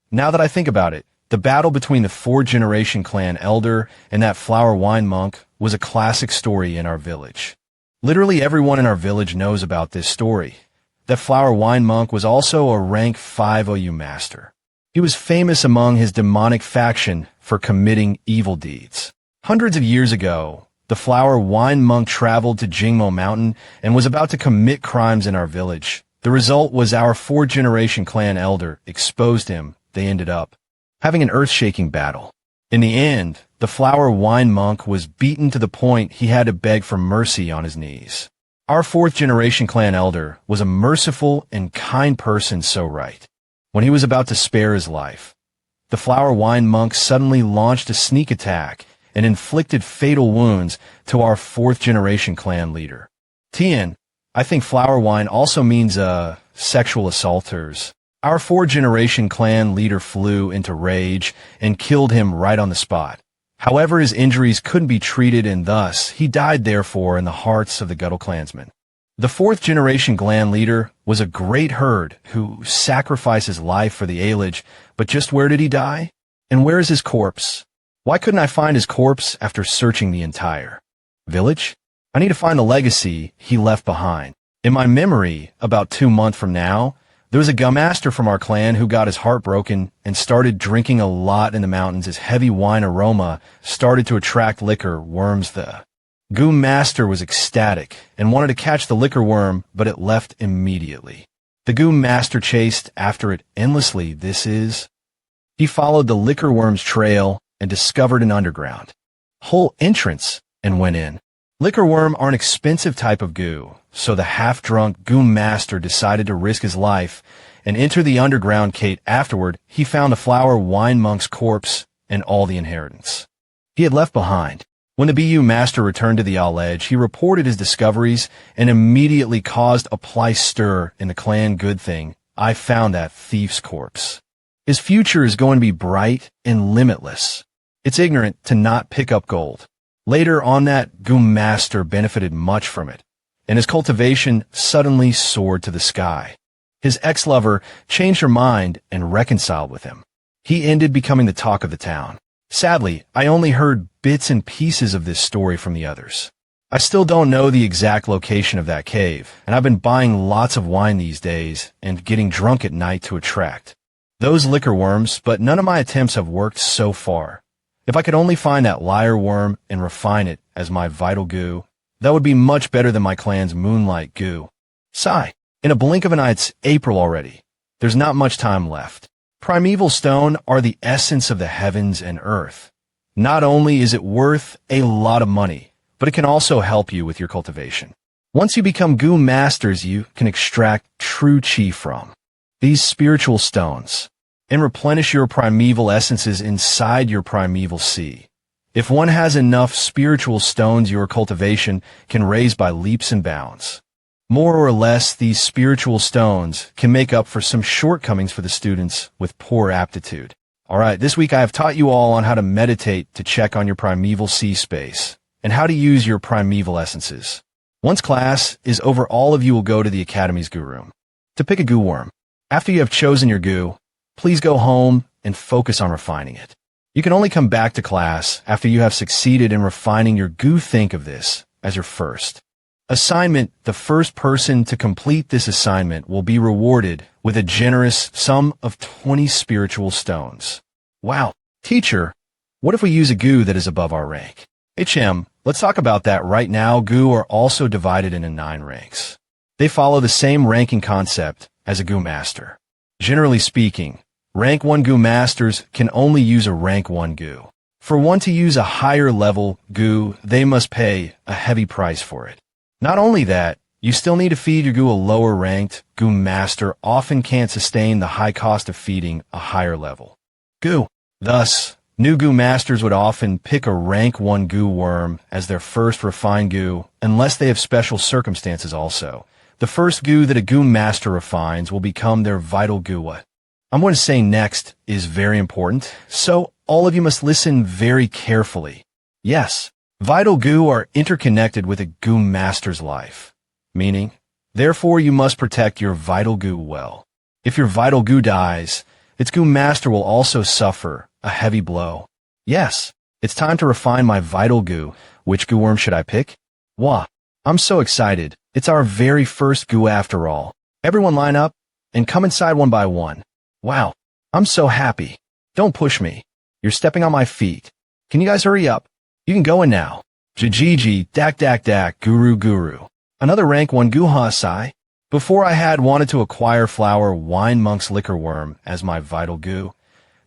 Now that I think about it, the battle between the 4th-generation clan elder and that flower Wine Monk was a classic story in our village. Literally everyone in our village knows about this story. That flower Wine Monk was also a rank 5 OU master. He was famous among his demonic faction for committing evil deeds. Hundreds of years ago, the flower Wine Monk traveled to Jingmo Mountain and was about to commit crimes in our village. The result was our 4th-generation clan elder exposed him. They ended up having an earth-shaking battle. In the end, the flower Wine Monk was beaten to the point he had to beg for mercy on his knees. Our 4th-generation clan elder was a merciful and kind person, so right. When he was about to spare his life, the flower Wine Monk suddenly launched a sneak attack and inflicted fatal wounds to our 4th-generation clan leader. Tien, I think flower wine also means, sexual assaulters. Our 4th-generation clan leader flew into rage and killed him right on the spot. However, his injuries couldn't be treated and thus he died therefore in the hearts of the Guttle clansmen. The 4th-generation clan leader was a great herd who sacrificed his life for the Ailage, but just where did he die? And where is his corpse? Why couldn't I find his corpse after searching the entire village? I need to find the legacy he left behind. In my memory, about 2 months from now, there was a Goo Master from our clan who got his heart broken and started drinking a lot in the mountains as heavy wine aroma started to attract liquor worms. The Goo Master was ecstatic and wanted to catch the liquor worm, but it left immediately. The Goo Master chased after it endlessly. He followed the liquor worm's trail and discovered an underground hole entrance and went in. Liquor worm are an expensive type of goo, so the half-drunk Goo Master decided to risk his life and enter the underground cave. Afterward, he found the flower Wine Monk's corpse and all the inheritance he had left behind. When the BU Master returned to the Ailage, he reported his discoveries and immediately caused a ply stir in the clan. Good thing I found that thief's corpse. His future is going to be bright and limitless. It's ignorant to not pick up gold. Later on, that Goo Master benefited much from it, and his cultivation suddenly soared to the sky. His ex-lover changed her mind and reconciled with him. He ended becoming the talk of the town. Sadly, I only heard bits and pieces of this story from the others. I still don't know the exact location of that cave, and I've been buying lots of wine these days and getting drunk at night to attract those liquor worms, but none of my attempts have worked so far. If I could only find that liar worm and refine it as my vital goo, that would be much better than my clan's moonlight goo. Sigh. In a blink of an eye, it's April already. There's not much time left. Primeval stone are the essence of the heavens and earth. Not only is it worth a lot of money, but it can also help you with your cultivation. Once you become Goo Masters, you can extract true chi from these spiritual stones and replenish your primeval essences inside your primeval sea. If one has enough spiritual stones, your cultivation can raise by leaps and bounds. More or less, these spiritual stones can make up for some shortcomings for the students with poor aptitude. Alright, this week I have taught you all on how to meditate to check on your primeval sea space, and how to use your primeval essences. Once class is over, all of you will go to the Academy's Goo Room to pick a goo worm. After you have chosen your goo, please go home and focus on refining it. You can only come back to class after you have succeeded in refining your goo. Think of this as your first assignment. The first person to complete this assignment will be rewarded with a generous sum of 20 spiritual stones. Wow. Teacher, what if we use a goo that is above our rank? HM, let's talk about that right now. Goo are also divided into 9 ranks. They follow the same ranking concept as a Goo Master. Generally speaking, Rank 1 Goo Masters can only use a Rank 1 goo. For one to use a higher level goo, they must pay a heavy price for it. Not only that, you still need to feed your goo. A lower ranked Goo Master often can't sustain the high cost of feeding a higher level goo. Thus, new Goo Masters would often pick a Rank 1 goo worm as their first refined goo, unless they have special circumstances also. The first goo that a Goo Master refines will become their vital goo. What I'm going to say next is very important, so all of you must listen very carefully. Yes, vital goo are interconnected with a Goo Master's life, meaning, therefore you must protect your vital goo well. If your vital goo dies, its Goo Master will also suffer a heavy blow. Yes, it's time to refine my vital goo. Which goo worm should I pick? Wah, I'm so excited. It's our very first goo after all. Everyone line up and come inside one by one. Wow, I'm so happy. Don't push me. You're stepping on my feet. Can you guys hurry up? You can go in now. Jijiji, dak dak dak, guru guru. Another Rank 1 goo Sai. Before I had wanted to acquire flower wine monk's liquor worm as my vital goo.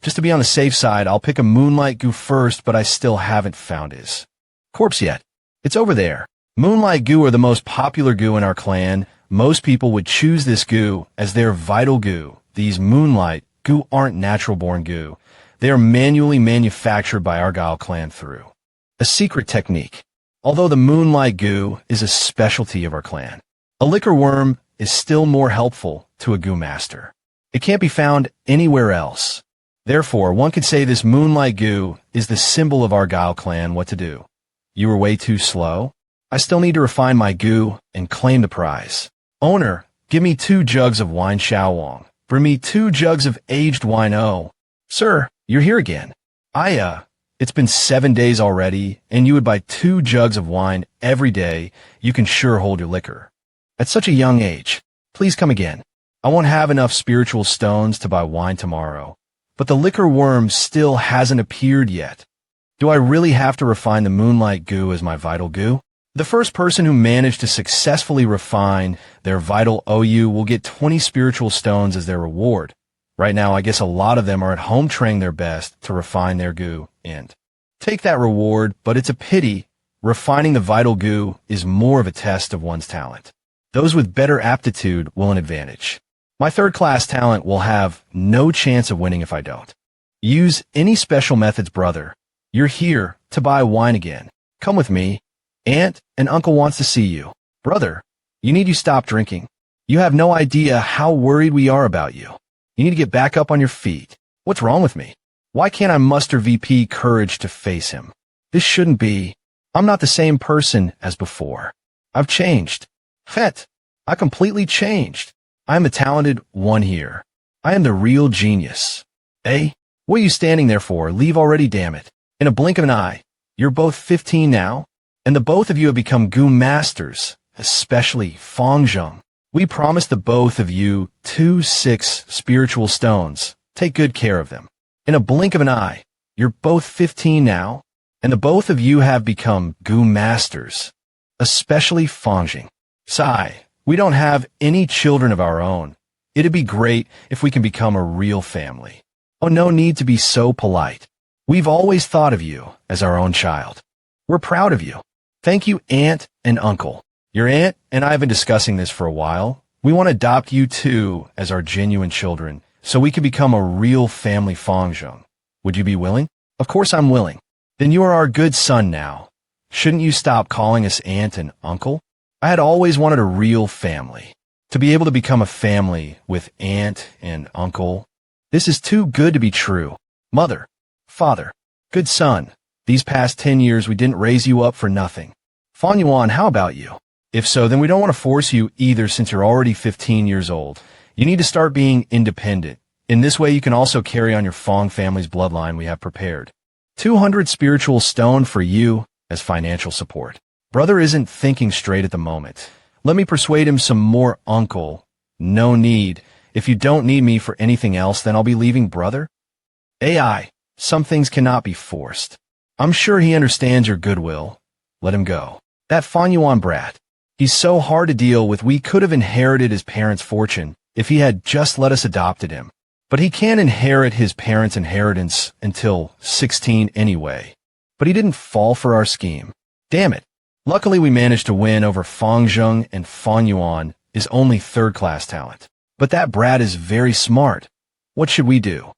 Just to be on the safe side, I'll pick a moonlight goo first, but I still haven't found his corpse yet. It's over there. Moonlight goo are the most popular goo in our clan. Most people would choose this goo as their vital goo. These moonlight goo aren't natural-born goo. They are manually manufactured by Argyle clan through a secret technique. Although the moonlight goo is a specialty of our clan, a liquor worm is still more helpful to a Goo Master. It can't be found anywhere else. Therefore, one could say this moonlight goo is the symbol of Argyle clan. What to do? You were way too slow? I still need to refine my goo and claim the prize. Owner, give me 2 jugs of wine Xiao Wong. Bring me 2 jugs of aged wine. Oh, sir, you're here again. It's been 7 days already, and you would buy 2 jugs of wine every day. You can sure hold your liquor. At such a young age, please come again. I won't have enough spiritual stones to buy wine tomorrow, but the liquor worm still hasn't appeared yet. Do I really have to refine the moonlight goo as my vital goo? The first person who managed to successfully refine their vital OU will get 20 spiritual stones as their reward. Right now, I guess a lot of them are at home trying their best to refine their goo and take that reward, but it's a pity. Refining the vital goo is more of a test of one's talent. Those with better aptitude will an advantage. My third-class talent will have no chance of winning if I don't use any special methods. Brother, you're here to buy wine again. Come with me. Aunt and uncle wants to see you. Brother, you stop drinking. You have no idea how worried we are about you. You need to get back up on your feet. What's wrong with me? Why can't I muster VP courage to face him? This shouldn't be. I'm not the same person as before. I've changed. Fet. I completely changed. I am the talented one here. I am the real genius. Eh? What are you standing there for? Leave already, damn it. In a blink of an eye. You're both 15 now, and the both of you have become Goo Masters, especially Fang Yuan. We promised the both of you 6 spiritual stones. Take good care of them. In a blink of an eye, you're both 15 now, and the both of you have become Goo Masters, especially Fang Yuan. Sigh, we don't have any children of our own. It'd be great if we can become a real family. Oh, no need to be so polite. We've always thought of you as our own child. We're proud of you. Thank you, Aunt and Uncle. Your aunt and I have been discussing this for a while. We want to adopt you too as our genuine children, so we can become a real family Fang Yuan. Would you be willing? Of course I'm willing. Then you are our good son now. Shouldn't you stop calling us Aunt and Uncle? I had always wanted a real family. To be able to become a family with Aunt and Uncle. This is too good to be true. Mother. Father, good son, these past 10 years we didn't raise you up for nothing. Fang Yuan, how about you? If so, then we don't want to force you either since you're already 15 years old. You need to start being independent. In this way you can also carry on your Fang family's bloodline we have prepared. 200 spiritual stone for you as financial support. Brother isn't thinking straight at the moment. Let me persuade him some more, uncle. No need. If you don't need me for anything else, then I'll be leaving, brother. AI. Some things cannot be forced. I'm sure he understands your goodwill. Let him go. That Fang Yuan brat. He's so hard to deal with. We could have inherited his parents' fortune if he had just let us adopted him. But he can't inherit his parents' inheritance until 16 anyway. But he didn't fall for our scheme. Damn it. Luckily we managed to win over Fang Yuan, and Fang Yuan is only third-class talent. But that brat is very smart. What should we do?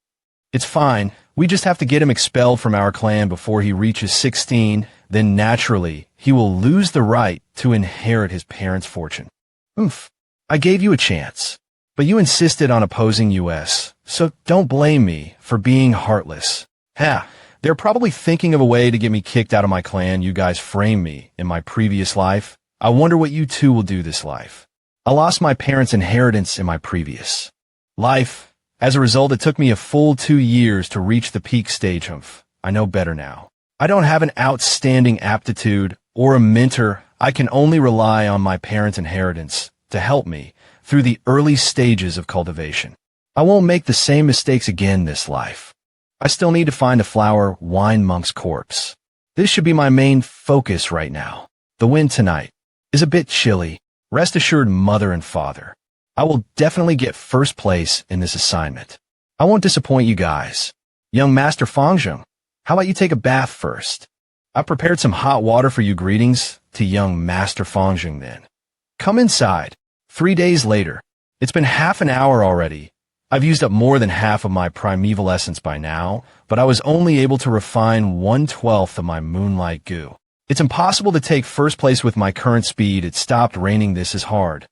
It's fine. We just have to get him expelled from our clan before he reaches 16, then naturally, he will lose the right to inherit his parents' fortune. Oof. I gave you a chance. But you insisted on opposing us, so don't blame me for being heartless. Ha! They're probably thinking of a way to get me kicked out of my clan. You guys framed me in my previous life. I wonder what you two will do this life. I lost my parents' inheritance in my previous life. As a result, it took me a full 2 years to reach the peak stage of. I know better now. I don't have an outstanding aptitude or a mentor. I can only rely on my parents' inheritance to help me through the early stages of cultivation. I won't make the same mistakes again this life. I still need to find a flower wine monk's corpse. This should be my main focus right now. The wind tonight is a bit chilly. Rest assured, mother and father. I will definitely get first place in this assignment. I won't disappoint you guys. Young Master Fang Yuan, how about you take a bath first? I prepared some hot water for you. Greetings to young Master Fang Yuan then. Come inside. 3 days later. It's been half an hour already. I've used up more than half of my primeval essence by now, but I was only able to refine 1/12 of my moonlight goo. It's impossible to take first place with my current speed. It stopped raining. This is hard.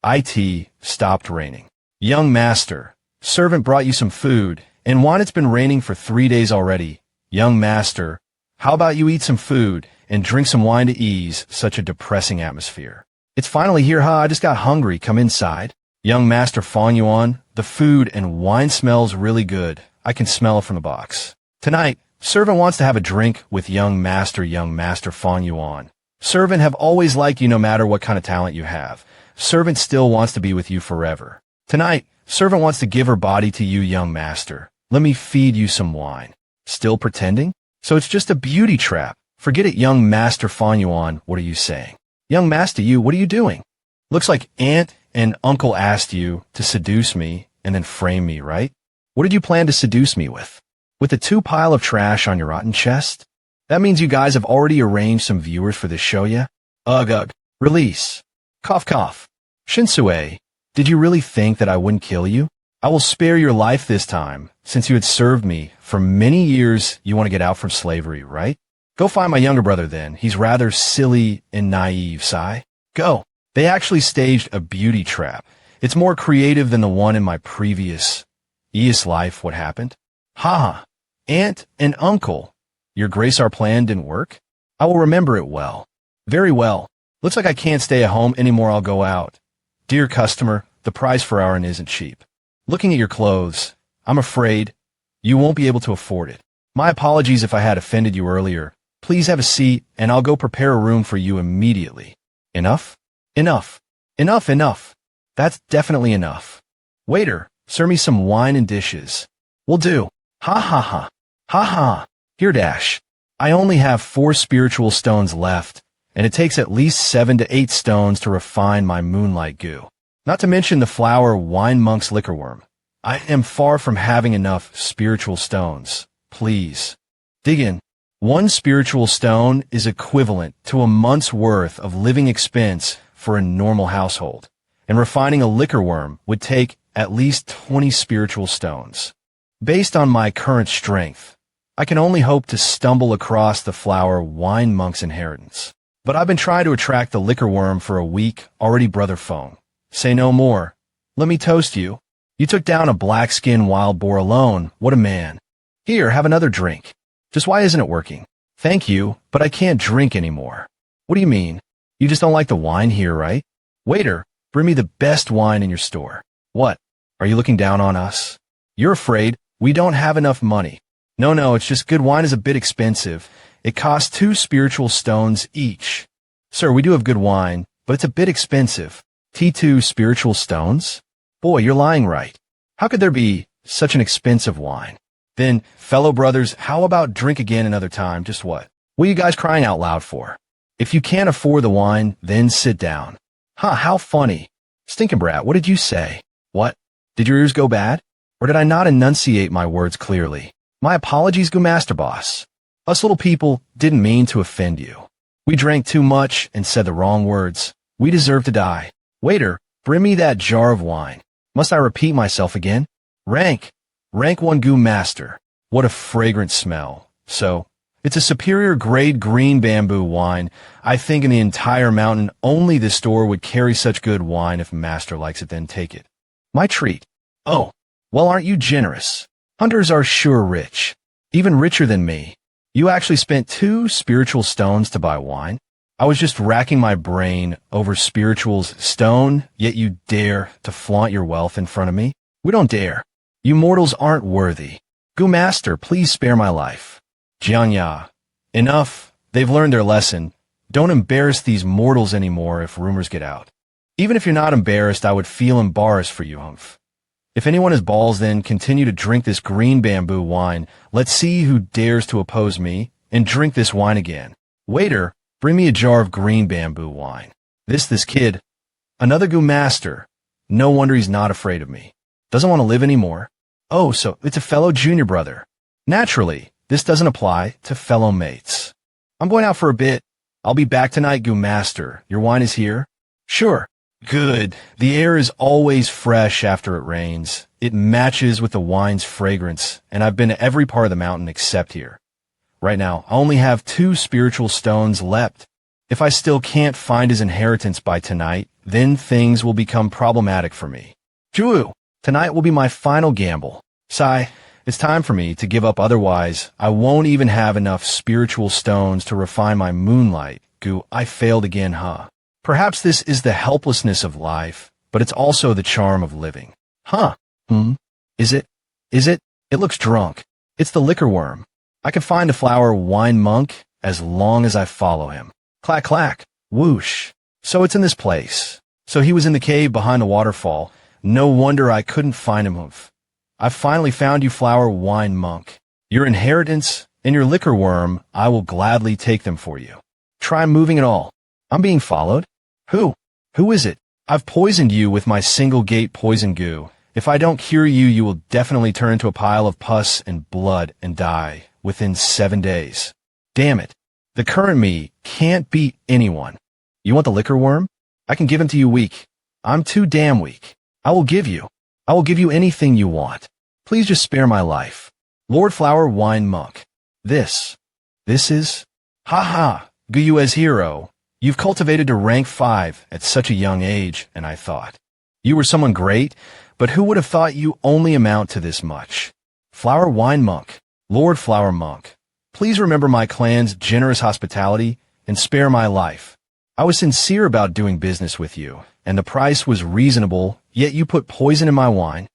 IT stopped raining. Young master, servant brought you some food and wine. It's been raining for 3 days already. Young master, how about you eat some food and drink some wine to ease such a depressing atmosphere? It's finally here. I just got hungry. Come inside. Young Master Fang Yuan, the food and wine smells really good. I can smell it from the box. Tonight, servant wants to have a drink with young Master Fang Yuan. Servant have always liked you no matter what kind of talent you have. Servant still wants to be with you forever. Tonight, servant wants to give her body to you, young master. Let me feed you some wine. Still pretending? So it's just a beauty trap. Forget it, young Master Fang Yuan. What are you saying? Young Master, what are you doing? Looks like Aunt and Uncle asked you to seduce me and then frame me, right? What did you plan to seduce me with? With the 2 pile of trash on your rotten chest? That means you guys have already arranged some viewers for this show, yeah? Ugh. Release. Cough cough. Shinsue, did you really think that I wouldn't kill you? I will spare your life this time, since you had served me for many years. You want to get out from slavery, right? Go find my younger brother then. He's rather silly and naive, sigh. Go. They actually staged a beauty trap. It's more creative than the one in my previous life. What happened? Ha! Aunt and uncle, your grace, our plan didn't work? I will remember it well. Very well. Looks like I can't stay at home anymore. I'll go out. Dear customer, the price for our inn isn't cheap. Looking at your clothes, I'm afraid you won't be able to afford it. My apologies if I had offended you earlier. Please have a seat, and I'll go prepare a room for you immediately. Enough? Enough. Enough, enough. That's definitely enough. Waiter, serve me some wine and dishes. Will do. Ha ha ha. Ha ha. Here, Dash. I only have 4 spiritual stones left, and it takes at least 7 to 8 stones to refine my moonlight goo. Not to mention the flower wine monk's liquor worm. I am far from having enough spiritual stones. Please. Dig in. 1 spiritual stone is equivalent to a month's worth of living expense for a normal household, and refining a liquor worm would take at least 20 spiritual stones. Based on my current strength, I can only hope to stumble across the flower wine monk's inheritance. But I've been trying to attract the liquor worm for a week already, Brother Feng. Say no more. Let me toast you. You took down a black-skinned wild boar alone. What a man. Here, have another drink. Just why isn't it working? Thank you, but I can't drink anymore. What do you mean? You just don't like the wine here, right? Waiter, bring me the best wine in your store. What? Are you looking down on us? You're afraid we don't have enough money. No, it's just good wine is a bit expensive. It costs 2 spiritual stones each. Sir, we do have good wine, but it's a bit expensive. T2 spiritual stones? Boy, you're lying, right? How could there be such an expensive wine? Then, fellow brothers, how about drink again another time? Just what? What are you guys crying out loud for? If you can't afford the wine, then sit down. How funny. Stinkin' brat, what did you say? What? Did your ears go bad? Or did I not enunciate my words clearly? My apologies, Goo Master Boss. Us little people didn't mean to offend you. We drank too much and said the wrong words. We deserve to die. Waiter, bring me that jar of wine. Must I repeat myself again? Rank 1 Goo Master. What a fragrant smell. So, it's a superior grade green bamboo wine. I think in the entire mountain, only this store would carry such good wine. If Master likes it, then take it. My treat. Oh, well, aren't you generous? Hunters are sure rich. Even richer than me. You actually spent 2 spiritual stones to buy wine? I was just racking my brain over spiritual's stone, yet you dare to flaunt your wealth in front of me? We don't dare. You mortals aren't worthy. Goo Master, please spare my life. Jiangya, enough. They've learned their lesson. Don't embarrass these mortals anymore if rumors get out. Even if you're not embarrassed, I would feel embarrassed for you, Humph. If anyone has balls, then continue to drink this green bamboo wine. Let's see who dares to oppose me, and drink this wine again. Waiter, bring me a jar of green bamboo wine. This kid. Another Goo Master. No wonder he's not afraid of me. Doesn't want to live anymore. Oh, so it's a fellow junior brother. Naturally, this doesn't apply to fellow mates. I'm going out for a bit. I'll be back tonight, Goo Master. Your wine is here? Sure. Good. The air is always fresh after it rains. It matches with the wine's fragrance, and I've been to every part of the mountain except here. Right now, I only have 2 spiritual stones left. If I still can't find his inheritance by tonight, then things will become problematic for me. Ju, tonight will be my final gamble. Sai, it's time for me to give up, otherwise I won't even have enough spiritual stones to refine my moonlight. Goo, I failed again, huh? Perhaps this is the helplessness of life, but it's also the charm of living. Huh? Is it? It looks drunk. It's the liquor worm. I can find the flower wine monk as long as I follow him. Clack, clack, whoosh. So it's in this place. So he was in the cave behind the waterfall. No wonder I couldn't find him. I've finally found you, flower wine monk. Your inheritance and your liquor worm, I will gladly take them for you. Try moving at all. I'm being followed. Who is it? I've poisoned you with my single gate poison goo. If I don't cure you, you will definitely turn into a pile of pus and blood and die within 7 days. Damn it. The current me can't beat anyone. You want the liquor worm? I can give him to you weak. I'm too damn weak. I will give you anything you want. Please just spare my life. Lord Flower Wine Monk. This is... Ha! Goo as hero. You've cultivated to rank 5 at such a young age, and I thought. You were someone great, but who would have thought you only amount to this much? Flower Wine Monk. Lord Flower Monk, please remember my clan's generous hospitality and spare my life. I was sincere about doing business with you, and the price was reasonable, yet you put poison in my wine.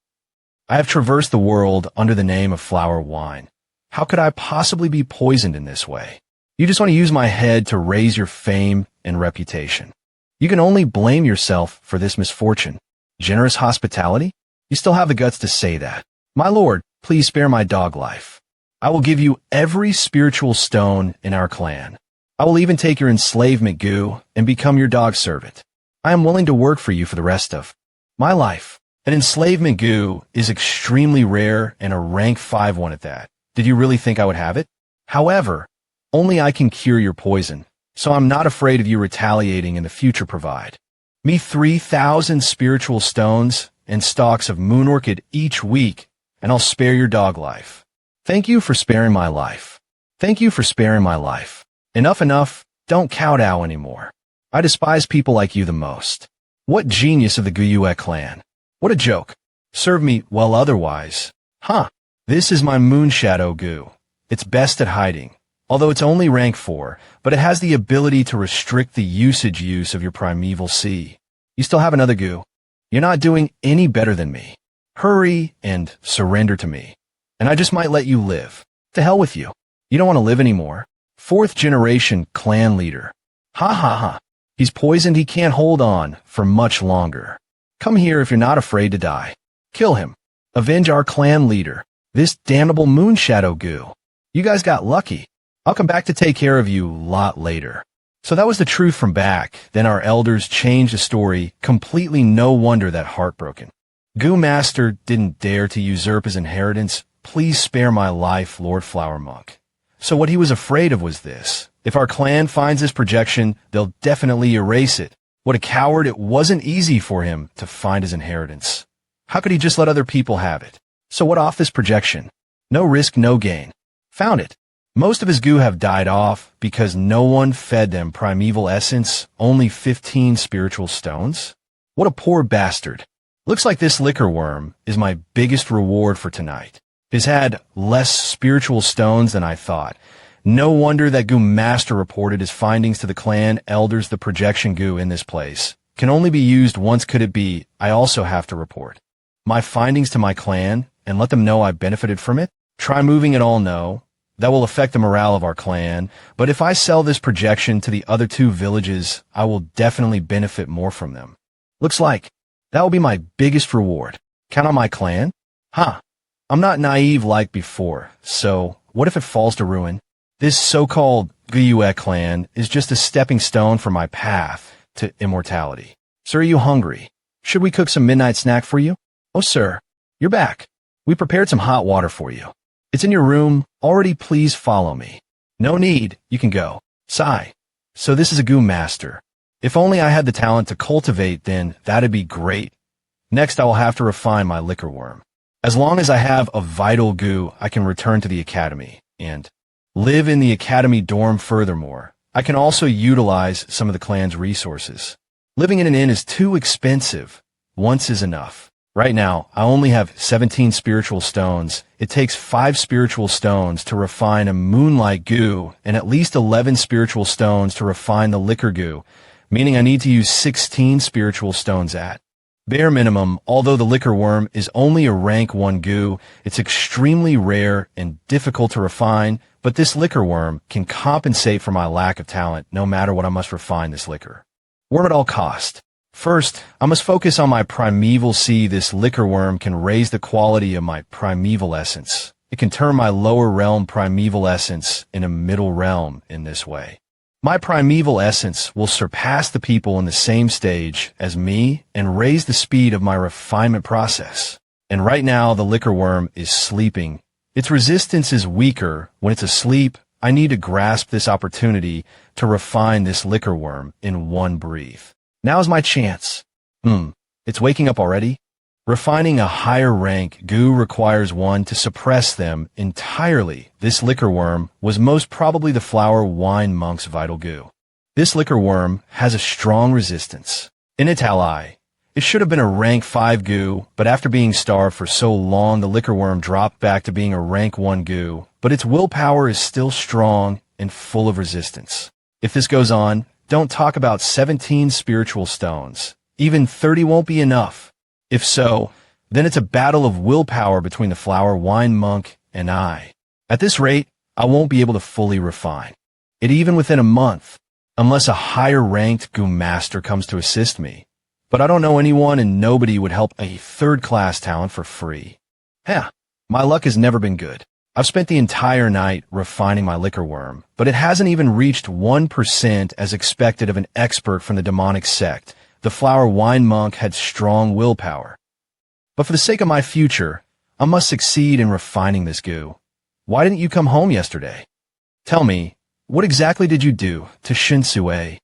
I have traversed the world under the name of flower wine. How could I possibly be poisoned in this way? You just want to use my head to raise your fame and reputation. You can only blame yourself for this misfortune. Generous hospitality? You still have the guts to say that. My lord, please spare my dog life. I will give you every spiritual stone in our clan. I will even take your enslavement, Goo, and become your dog servant. I am willing to work for you for the rest of my life. An enslavement, Goo, is extremely rare and a rank 5 one at that. Did you really think I would have it? However, only I can cure your poison, so I'm not afraid of you retaliating in the future. Provide me 3,000 spiritual stones and stalks of moon orchid each week, and I'll spare your dog life. Thank you for sparing my life. Thank you for sparing my life. Enough, don't kowtow anymore. I despise people like you the most. What genius of the Goo clan. What a joke. Serve me well otherwise. Huh. This is my Moonshadow Goo. It's best at hiding, although it's only rank 4, but it has the ability to restrict the use of your primeval sea. You still have another Goo. You're not doing any better than me. Hurry and surrender to me, and I just might let you live. To hell with you. You don't want to live anymore. 4th generation clan leader. Ha ha ha. He's poisoned. He can't hold on for much longer. Come here if you're not afraid to die. Kill him. Avenge our clan leader. This damnable Moonshadow Goo. You guys got lucky. I'll come back to take care of you a lot later. So that was the truth from back. Then our elders changed the story. Completely no wonder that heartbroken Goo Master didn't dare to usurp his inheritance. Please spare my life, Lord Flower Monk. So what he was afraid of was this. If our clan finds this projection, they'll definitely erase it. What a coward. It wasn't easy for him to find his inheritance. How could he just let other people have it? So what off this projection? No risk, no gain. Found it. Most of his Goo have died off because no one fed them primeval essence, only 15 spiritual stones. What a poor bastard. Looks like this liquor worm is my biggest reward for tonight. He's had less spiritual stones than I thought. No wonder that Goo Master reported his findings to the clan elders. The projection Goo in this place can only be used once. Could it be I also have to report my findings to my clan and let them know I benefited from it? Try moving it all. No. That will affect the morale of our clan, but if I sell this projection to the other 2 villages, I will definitely benefit more from them. Looks like that will be my biggest reward. Count on my clan? Huh. I'm not naive like before, so what if it falls to ruin? This so-called Goo clan is just a stepping stone for my path to immortality. Sir, are you hungry? Should we cook some midnight snack for you? Oh, sir, you're back. We prepared some hot water for you. It's in your room already. Please follow me. No need. You can go. Sigh. So this is a Goo Master. If only I had the talent to cultivate, then that'd be great. Next, I will have to refine my liquor worm. As long as I have a vital Goo, I can return to the academy and live in the academy dorm. Furthermore, I can also utilize some of the clan's resources. Living in an inn is too expensive. Once is enough. Right now, I only have 17 spiritual stones. It takes 5 spiritual stones to refine a moonlight Goo and at least 11 spiritual stones to refine the liquor Goo, meaning I need to use 16 spiritual stones at bare minimum. Although the liquor worm is only a rank 1 Goo, it's extremely rare and difficult to refine, but this liquor worm can compensate for my lack of talent no matter what. I must refine this liquor worm at all cost. First, I must focus on my primeval sea. This liquor worm can raise the quality of my primeval essence. It can turn my lower realm primeval essence in a middle realm in this way. My primeval essence will surpass the people in the same stage as me and raise the speed of my refinement process. And right now, the liquor worm is sleeping. Its resistance is weaker when it's asleep. I need to grasp this opportunity to refine this liquor worm in one breath. Now's my chance. It's waking up already? Refining a higher rank Goo requires one to suppress them entirely. This liquor worm was most probably the flower wine monk's vital Goo. This liquor worm has a strong resistance. In its ally, It should have been a rank 5 goo, but after being starved for so long, the liquor worm dropped back to being a rank 1 goo, but its willpower is still strong and full of resistance. If this goes on, don't talk about 17 spiritual stones. Even 30 won't be enough. If so, then it's a battle of willpower between the flower wine monk and I. At this rate, I won't be able to fully refine it even within a month, unless a higher-ranked Goo Master comes to assist me. But I don't know anyone, and nobody would help a third-class talent for free. My luck has never been good. I've spent the entire night refining my liquor worm, but it hasn't even reached 1% as expected of an expert from the demonic sect. The flower wine monk had strong willpower. But for the sake of my future, I must succeed in refining this goo. Why didn't you come home yesterday? Tell me, what exactly did you do to Shinsue?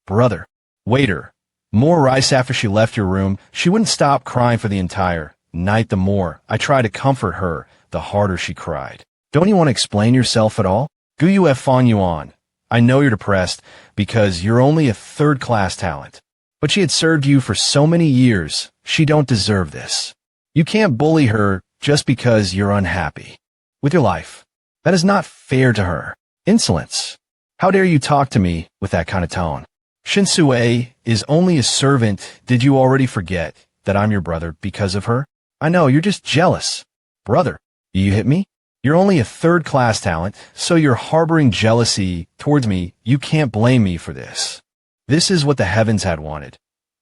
Brother. Waiter. More rice after she left your room. She wouldn't stop crying for the entire night. The more I tried to comfort her, the harder she cried. Don't you want to explain yourself at all? Goo Fang Yuan. I know you're depressed because you're only a third-class talent. But she had served you for so many years. She don't deserve this. You can't bully her just because you're unhappy with your life. That is not fair to her. Insolence. How dare you talk to me with that kind of tone? Shinsue is only a servant. Did you already forget that I'm your brother because of her? I know, you're just jealous. Brother, you hit me? You're only a third-class talent, so you're harboring jealousy towards me. You can't blame me for this. This is what the heavens had wanted.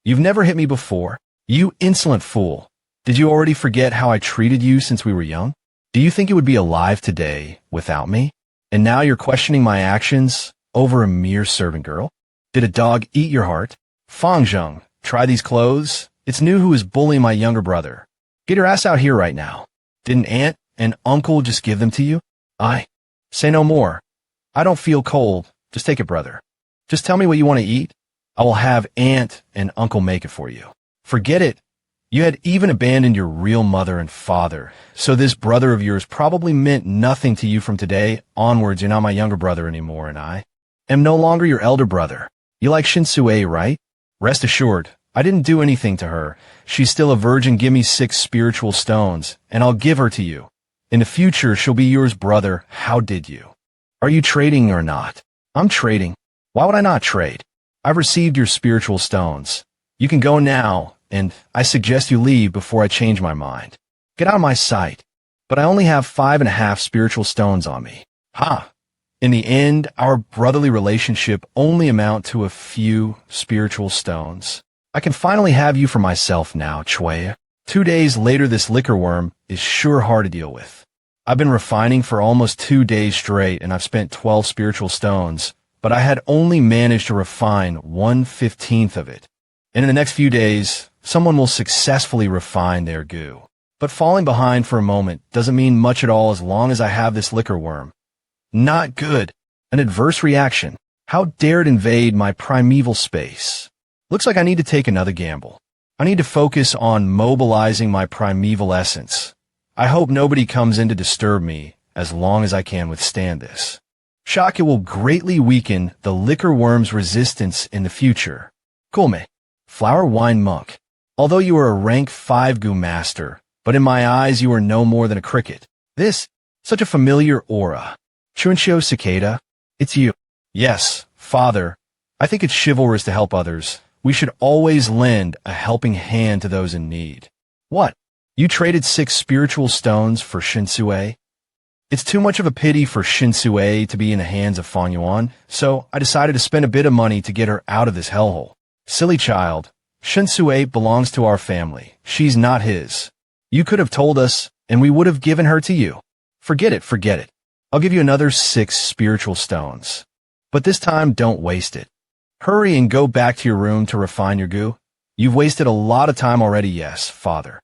You've never hit me before. You insolent fool. Did you already forget how I treated you since we were young? Do you think you would be alive today without me? And now you're questioning my actions over a mere servant girl? Did a dog eat your heart? Fang Zheng, try these clothes. It's new who is bullying my younger brother. Get your ass out here right now. Didn't aunt and uncle just give them to you? Say no more. I don't feel cold. Just take it, brother. Just tell me what you want to eat. I will have aunt and uncle make it for you. Forget it. You had even abandoned your real mother and father, so this brother of yours probably meant nothing to you from today onwards. You're not my younger brother anymore, and I am no longer your elder brother. You like Shinsue, right? Rest assured, I didn't do anything to her. She's still a virgin. Give me 6 spiritual stones, and I'll give her to you. In the future, she'll be yours, brother. How did you? Are you trading or not? I'm trading. Why would I not trade? I've received your spiritual stones. You can go now, and I suggest you leave before I change my mind. Get out of my sight. But I only have 5.5 spiritual stones on me. In the end, our brotherly relationship only amount to a few spiritual stones. I can finally have you for myself now, Chue. 2 days later, this liquor worm is sure hard to deal with. I've been refining for almost 2 days straight, and I've spent 12 spiritual stones, but I had only managed to refine 1/15 of it. And in the next few days, someone will successfully refine their goo. But falling behind for a moment doesn't mean much at all as long as I have this liquor worm. Not good. An adverse reaction. How dare it invade my primeval space? Looks like I need to take another gamble. I need to focus on mobilizing my primeval essence. I hope nobody comes in to disturb me as long as I can withstand this. Shock, it will greatly weaken the liquor worm's resistance in the future. Kulme. Flower Wine Monk. Although you are a rank 5 Goo Master, but in my eyes you are no more than a cricket. This, such a familiar aura. Chunshio Cicada, it's you. Yes, father. I think it's chivalrous to help others. We should always lend a helping hand to those in need. What? You traded 6 spiritual stones for Shinsue? It's too much of a pity for Shinsue to be in the hands of Fang Yuan, so I decided to spend a bit of money to get her out of this hellhole. Silly child. Shinsue belongs to our family. She's not his. You could have told us, and we would have given her to you. Forget it, forget it. I'll give you another 6 spiritual stones. But this time, don't waste it. Hurry and go back to your room to refine your goo. You've wasted a lot of time already, yes, father.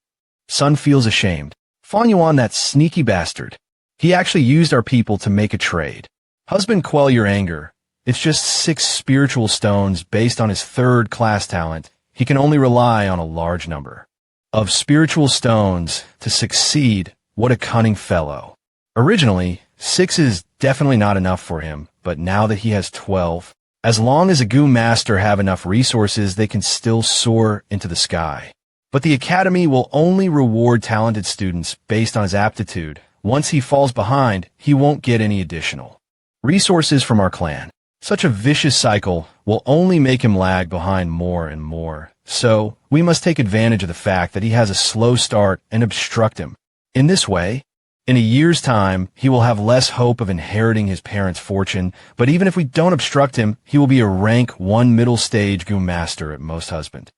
Son feels ashamed. Fang Yuan, that sneaky bastard. He actually used our people to make a trade. Husband, quell your anger. It's just 6 spiritual stones based on his third-class talent. He can only rely on a large number of spiritual stones to succeed. What a cunning fellow. Originally, 6 is definitely not enough for him, but now that he has 12, As long as a Goo Master have enough resources, they can still soar into the sky. But the Academy will only reward talented students based on his aptitude. Once he falls behind, he won't get any additional resources from our clan. Such a vicious cycle will only make him lag behind more and more. So, we must take advantage of the fact that he has a slow start and obstruct him. In this way, in a year's time, he will have less hope of inheriting his parents' fortune, but even if we don't obstruct him, he will be a rank 1 middle stage Goo Master at most husband.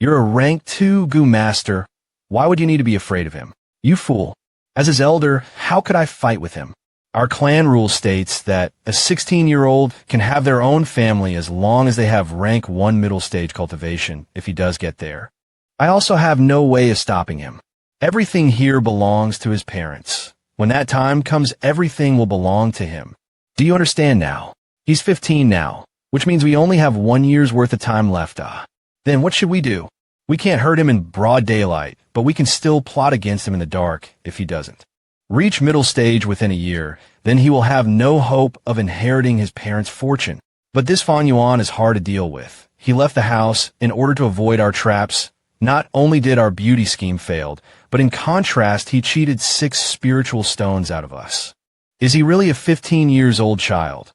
You're a rank 2 Goo Master. Why would you need to be afraid of him? You fool. As his elder, how could I fight with him? Our clan rule states that a 16-year-old can have their own family as long as they have rank 1 middle stage cultivation, if he does get there. I also have no way of stopping him. Everything here belongs to his parents. When that time comes, everything will belong to him. Do you understand now? He's 15 now, which means we only have 1 year's worth of time left. Then what should we do? We can't hurt him in broad daylight, but we can still plot against him in the dark if he doesn't reach middle stage within a year. Then he will have no hope of inheriting his parents' fortune. But this Fang Yuan is hard to deal with. He left the house in order to avoid our traps. Not only did our beauty scheme failed, but in contrast, he cheated 6 spiritual stones out of us. Is he really a 15-years-old child?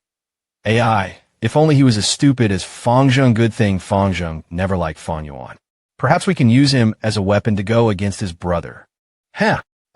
AI, if only he was as stupid as Fang Zheng. Good thing Fang Zheng never liked Fang Yuan. Perhaps we can use him as a weapon to go against his brother.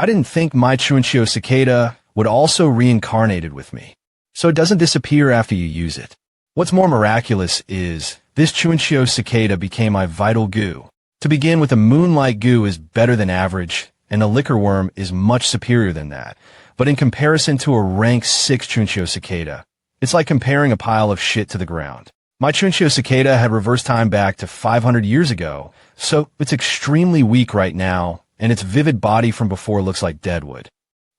I didn't think my Chunshio cicada would also reincarnated with me. So it doesn't disappear after you use it. What's more miraculous is, this Chunshio cicada became my vital goo. To begin with, a moonlight goo is better than average, and a liquor worm is much superior than that. But in comparison to a rank 6 Chunshio cicada, it's like comparing a pile of shit to the ground. My Chunshio cicada had reversed time back to 500 years ago, so it's extremely weak right now, and its vivid body from before looks like deadwood.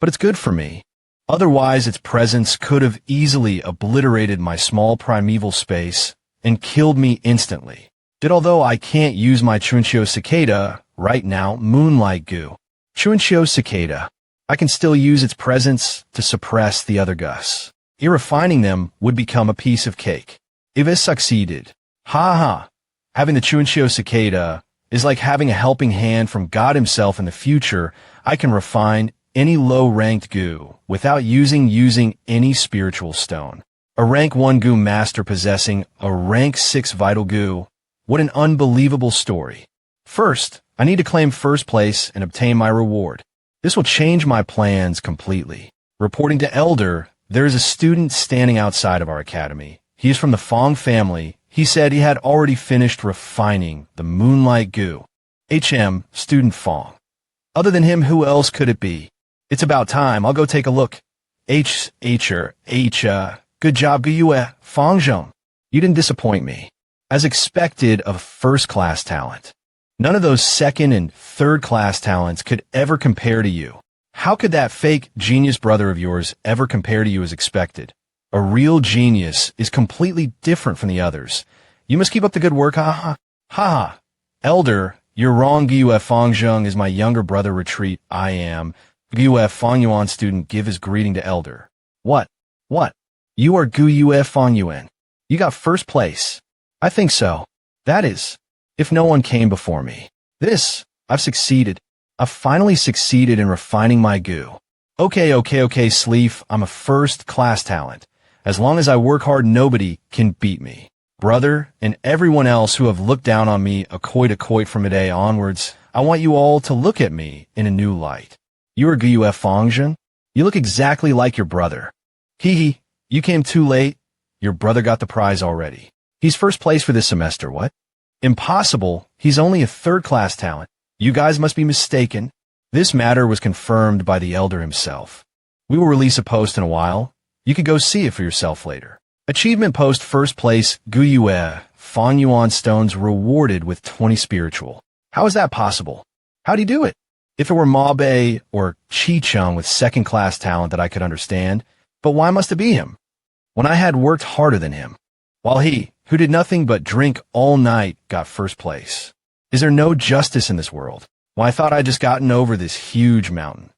But it's good for me. Otherwise, its presence could have easily obliterated my small primeval space and killed me instantly. Although I can't use my Chunshio cicada right now, moonlight goo. Chunshio cicada. I can still use its presence to suppress the other Gus. Refining them would become a piece of cake. If it succeeded, having the Chunshio cicada is like having a helping hand from God himself in the future. I can refine any low-ranked goo without using any spiritual stone. A rank 1 Goo Master possessing a rank 6 vital goo. What an unbelievable story. First, I need to claim first place and obtain my reward. This will change my plans completely. Reporting to Elder, there is a student standing outside of our academy. He is from the Fang family. He said he had already finished refining the moonlight goo. Student Fang. Other than him, who else could it be? It's about time. I'll go take a look. Good job, Guyue, Fang Zheng. You didn't disappoint me. As expected of first-class talent. None of those second and third-class talents could ever compare to you. How could that fake genius brother of yours ever compare to you as expected? A real genius is completely different from the others. You must keep up the good work, Elder, you're wrong. Guyue Fang Zheng is my younger brother. Retreat. I am. Guyue Fang Yuan. Student give his greeting to Elder. What? You are Guyue Fang Yuan. You got first place. I think so. That is, if no one came before me. I've succeeded. I've finally succeeded in refining my goo. Okay, Sleef, I'm a first-class talent. As long as I work hard, nobody can beat me. Brother, and everyone else who have looked down on me a from today onwards, I want you all to look at me in a new light. You are Guyue Fang Zheng. You look exactly like your brother. You came too late. Your brother got the prize already. He's first place for this semester, what? Impossible. He's only a third-class talent. You guys must be mistaken. This matter was confirmed by the Elder himself. We will release a post in a while. You can go see it for yourself later. Achievement post first place, Guyue, Fang Yuan stones rewarded with 20 spiritual. How is that possible? How'd he do it? If it were Mabe or Chi-Chung with second-class talent that I could understand, but why must it be him? When I had worked harder than him, while he, who did nothing but drink all night, got first place. Is there no justice in this world? Well, I thought I'd just gotten over this huge mountain.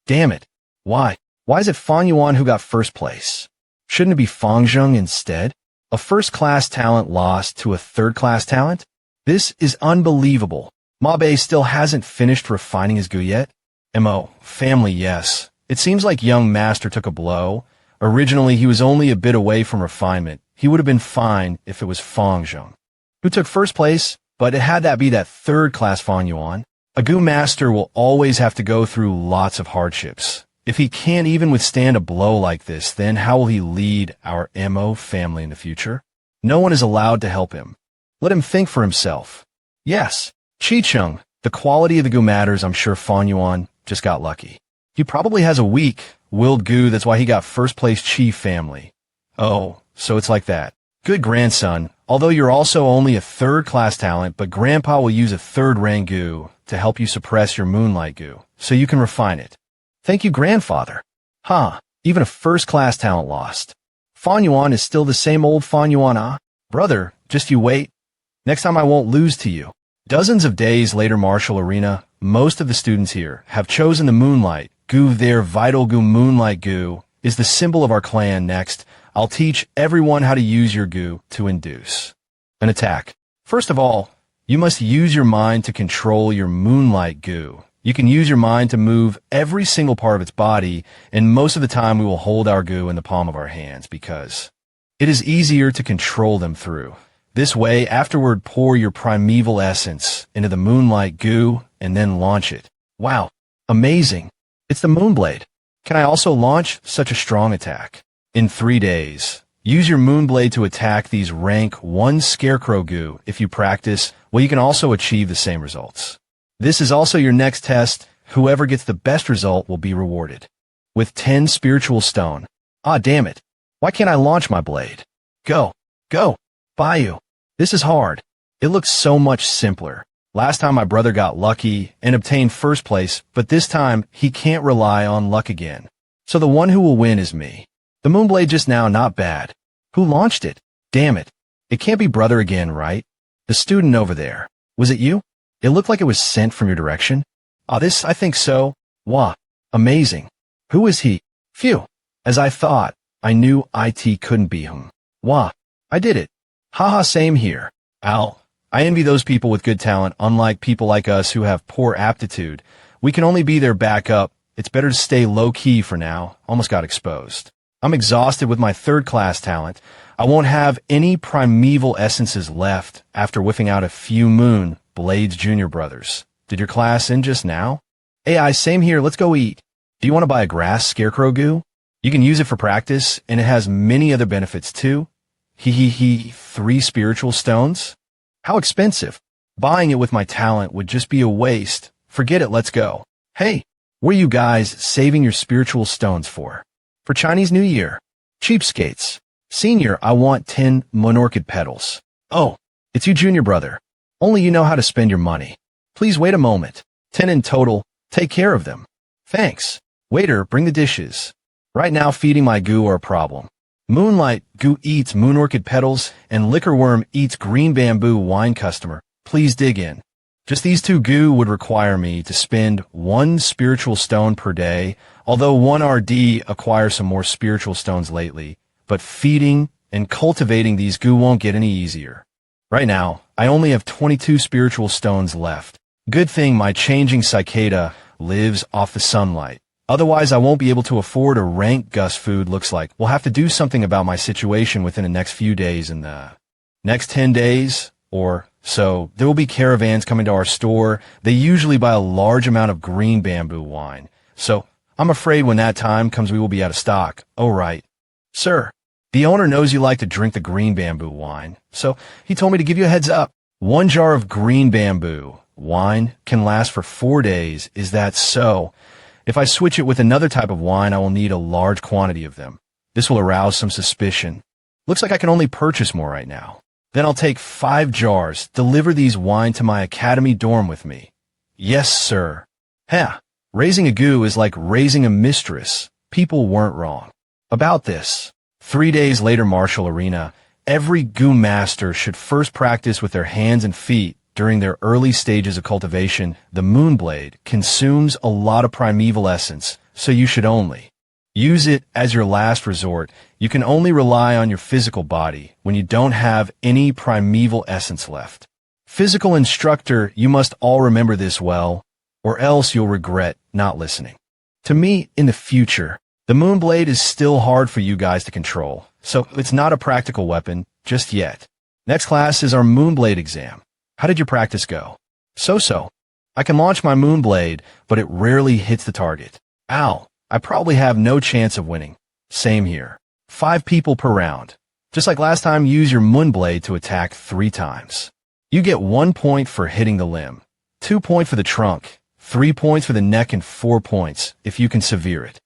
Damn it. Why? Why is it Fang Yuan who got first place? Shouldn't it be Fang Zheng instead? A first-class talent lost to a third-class talent? This is unbelievable. Mabe still hasn't finished refining his Goo yet? Mo, family, yes. It seems like young master took a blow. Originally, he was only a bit away from refinement. He would have been fine if it was Fang Yuan, who took first place, but it had that be that third-class Fang Yuan. A Goo Master will always have to go through lots of hardships. If he can't even withstand a blow like this, then how will he lead our Mo family in the future? No one is allowed to help him. Let him think for himself. Yes, Chi-Chung, the quality of the Goo matters. I'm sure Fang Yuan just got lucky. He probably has a weak-willed Goo, that's why he got first place Chi family. Oh, so it's like that. Good grandson, although you're also only a third-class talent, but Grandpa will use a third-rank Goo to help you suppress your Moonlight Goo, so you can refine it. Thank you, grandfather. Even a first-class talent lost. Fang Yuan is still the same old Fang Yuan, ah? Brother, just you wait. Next time I won't lose to you. Dozens of days later, Martial Arena, most of the students here have chosen the Moonlight Goo. Their vital Goo, Moonlight Goo, is the symbol of our clan. Next, I'll teach everyone how to use your Goo to induce an attack. First of all, you must use your mind to control your Moonlight Goo. You can use your mind to move every single part of its body, and most of the time we will hold our Goo in the palm of our hands because it is easier to control them through. This way, afterward, pour your primeval essence into the Moonlight Goo and then launch it. Wow, amazing. It's the Moonblade. Can I also launch such a strong attack? In 3 days, use your Moonblade to attack these rank 1 Scarecrow Goo. If you practice, well, you can also achieve the same results. This is also your next test. Whoever gets the best result will be rewarded with 10 spiritual stone. Ah, damn it. Why can't I launch my blade? Go. Bayou. This is hard. It looks so much simpler. Last time my brother got lucky and obtained first place, but this time he can't rely on luck again. So the one who will win is me. The Moonblade just now, not bad. Who launched it? Damn it. It can't be brother again, right? The student over there. Was it you? It looked like it was sent from your direction. This, I think so. Wah. Amazing. Who is he? Phew. As I thought, I knew it couldn't be him. Wah. I did it. Haha, same here. Ow. I envy those people with good talent, unlike people like us who have poor aptitude. We can only be their backup. It's better to stay low-key for now. Almost got exposed. I'm exhausted with my third-class talent. I won't have any primeval essences left after whiffing out a few Moonblades Junior brothers. Did your class end just now? AI, same here. Let's go eat. Do you want to buy a grass Scarecrow Goo? You can use it for practice, and it has many other benefits too. 3 spiritual stones? How expensive. Buying it with my talent would just be a waste. Forget it, let's go. Hey, what are you guys saving your spiritual stones for? For Chinese New Year. Cheapskates. Senior, I want 10 Monorchid petals. Oh, it's you, junior brother. Only you know how to spend your money. Please wait a moment. 10 in total. Take care of them. Thanks. Waiter, bring the dishes. Right now, feeding my Goo are a problem. Moonlight Goo eats Moonorchid petals, and Liquorworm eats green bamboo wine. Customer, please dig in. Just these 2 Goo would require me to spend 1 spiritual stone per day, although 1 RD acquires some more spiritual stones lately. But feeding and cultivating these Goo won't get any easier. Right now, I only have 22 spiritual stones left. Good thing my changing cicada lives off the sunlight. Otherwise, I won't be able to afford a rank Gus food. Looks like we'll have to do something about my situation within the next few days. In the next 10 days or so, there will be caravans coming to our store. They usually buy a large amount of green bamboo wine. So I'm afraid when that time comes, we will be out of stock. Oh, right. Sir, the owner knows you like to drink the green bamboo wine, so he told me to give you a heads up. 1 jar of green bamboo wine can last for 4 days. Is that so? If I switch it with another type of wine, I will need a large quantity of them. This will arouse some suspicion. Looks like I can only purchase more right now. Then I'll take 5 jars, deliver these wine to my academy dorm with me. Yes, sir. Raising a Goo is like raising a mistress. People weren't wrong about this. 3 days later, Martial Arena. Every Goo Master should first practice with their hands and feet. During their early stages of cultivation, the Moonblade consumes a lot of primeval essence, so you should only Use it as your last resort. You can only rely on your physical body when you don't have any primeval essence left. Physical instructor, you must all remember this well, or else you'll regret not listening. To me, in the future, the Moonblade is still hard for you guys to control, so it's not a practical weapon just yet. Next class is our Moonblade exam. How did your practice go? So-so. I can launch my Moonblade, but it rarely hits the target. Ow, I probably have no chance of winning. Same here. 5 people per round. Just like last time, use your Moonblade to attack 3 times. You get 1 point for hitting the limb, 2 points for the trunk, 3 points for the neck, and 4 points if you can severe it.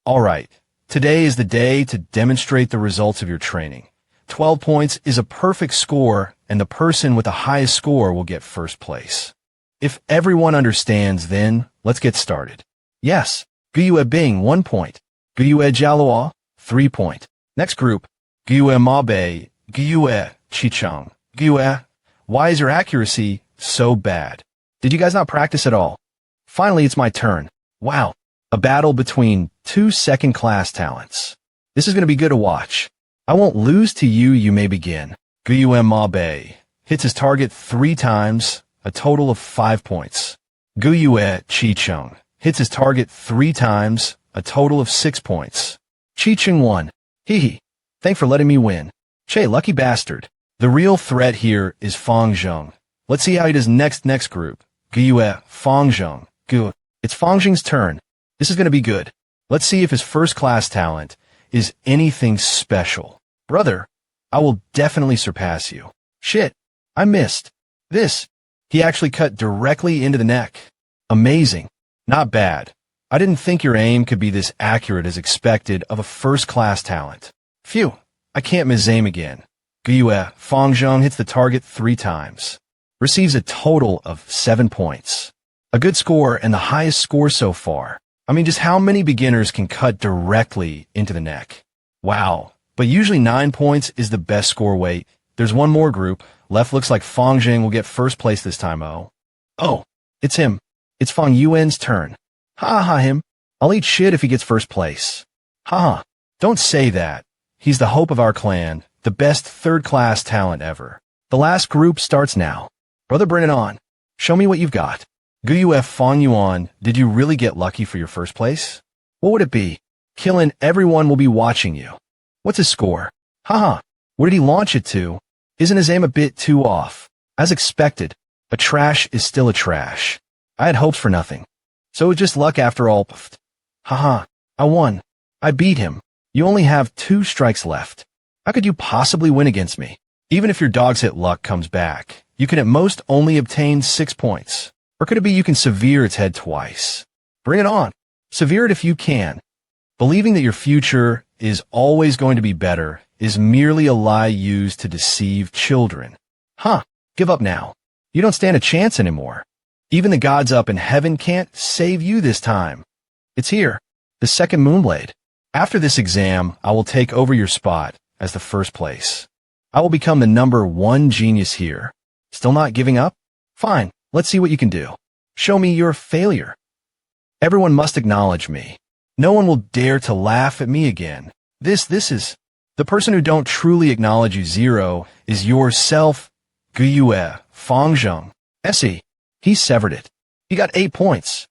Alright, today is the day to demonstrate the results of your training. 12 points is a perfect score, and the person with the highest score will get first place. If everyone understands, then let's get started. Yes, Guyue Bing, 1 point. Guyue Jialuo, 3 point. Next group, Guyue Mabe, Guyue Chichang. Guyue, why is your accuracy so bad? Did you guys not practice at all? Finally, it's my turn. Wow, a battle between 2 second-class talents. This is going to be good to watch. I won't lose to you. You may begin. Guyue Mabe hits his target 3 times, a total of 5 points. Guyue Chicheng hits his target 3 times, a total of 6 points. Chicheng won. Hee. Thanks for letting me win. Che, lucky bastard. The real threat here is Fang Yuan. Let's see how he does next group. Guyue Fang Yuan. Good. It's Fang Yuan's turn. This is going to be good. Let's see if his first-class talent is anything special. Brother, I will definitely surpass you. Shit, I missed. This. He actually cut directly into the neck. Amazing. Not bad. I didn't think your aim could be this accurate as expected of a first-class talent. Phew, I can't misaim again. Guyue Fang Yuan hits the target 3 times. Receives a total of 7 points. A good score and the highest score so far. I mean, just how many beginners can cut directly into the neck? Wow. But usually 9 points is the best score weight. There's one more group. Left looks like Fang Yuan will get first place this time. Oh, it's him. It's Fang Yuan's turn. Him. I'll eat shit if he gets first place. Don't say that. He's the hope of our clan, the best third-class talent ever. The last group starts now. Brother, bring it on. Show me what you've got. Guyue Fang Yuan, did you really get lucky for your first place? What would it be? Killing everyone will be watching you. What's his score? Where did he launch it to? Isn't his aim a bit too off? As expected, a trash is still a trash. I had hopes for nothing. So it's just luck after all. I won. I beat him. You only have 2 strikes left. How could you possibly win against me? Even if your dog's hit luck comes back, you can at most only obtain 6 points. Or could it be you can severe its head twice? Bring it on. Severe it if you can. Believing that your future is always going to be better is merely a lie used to deceive children. Give up now. You don't stand a chance anymore. Even the gods up in heaven can't save you this time. It's here, the second Moonblade. After this exam, I will take over your spot as the first place. I will become the number 1 genius here. Still not giving up? Fine, let's see what you can do. Show me your failure. Everyone must acknowledge me. No one will dare to laugh at me again. This is... The person who don't truly acknowledge you 0 is yourself, Guyue Fang Yuan. He severed it. He got 8 points.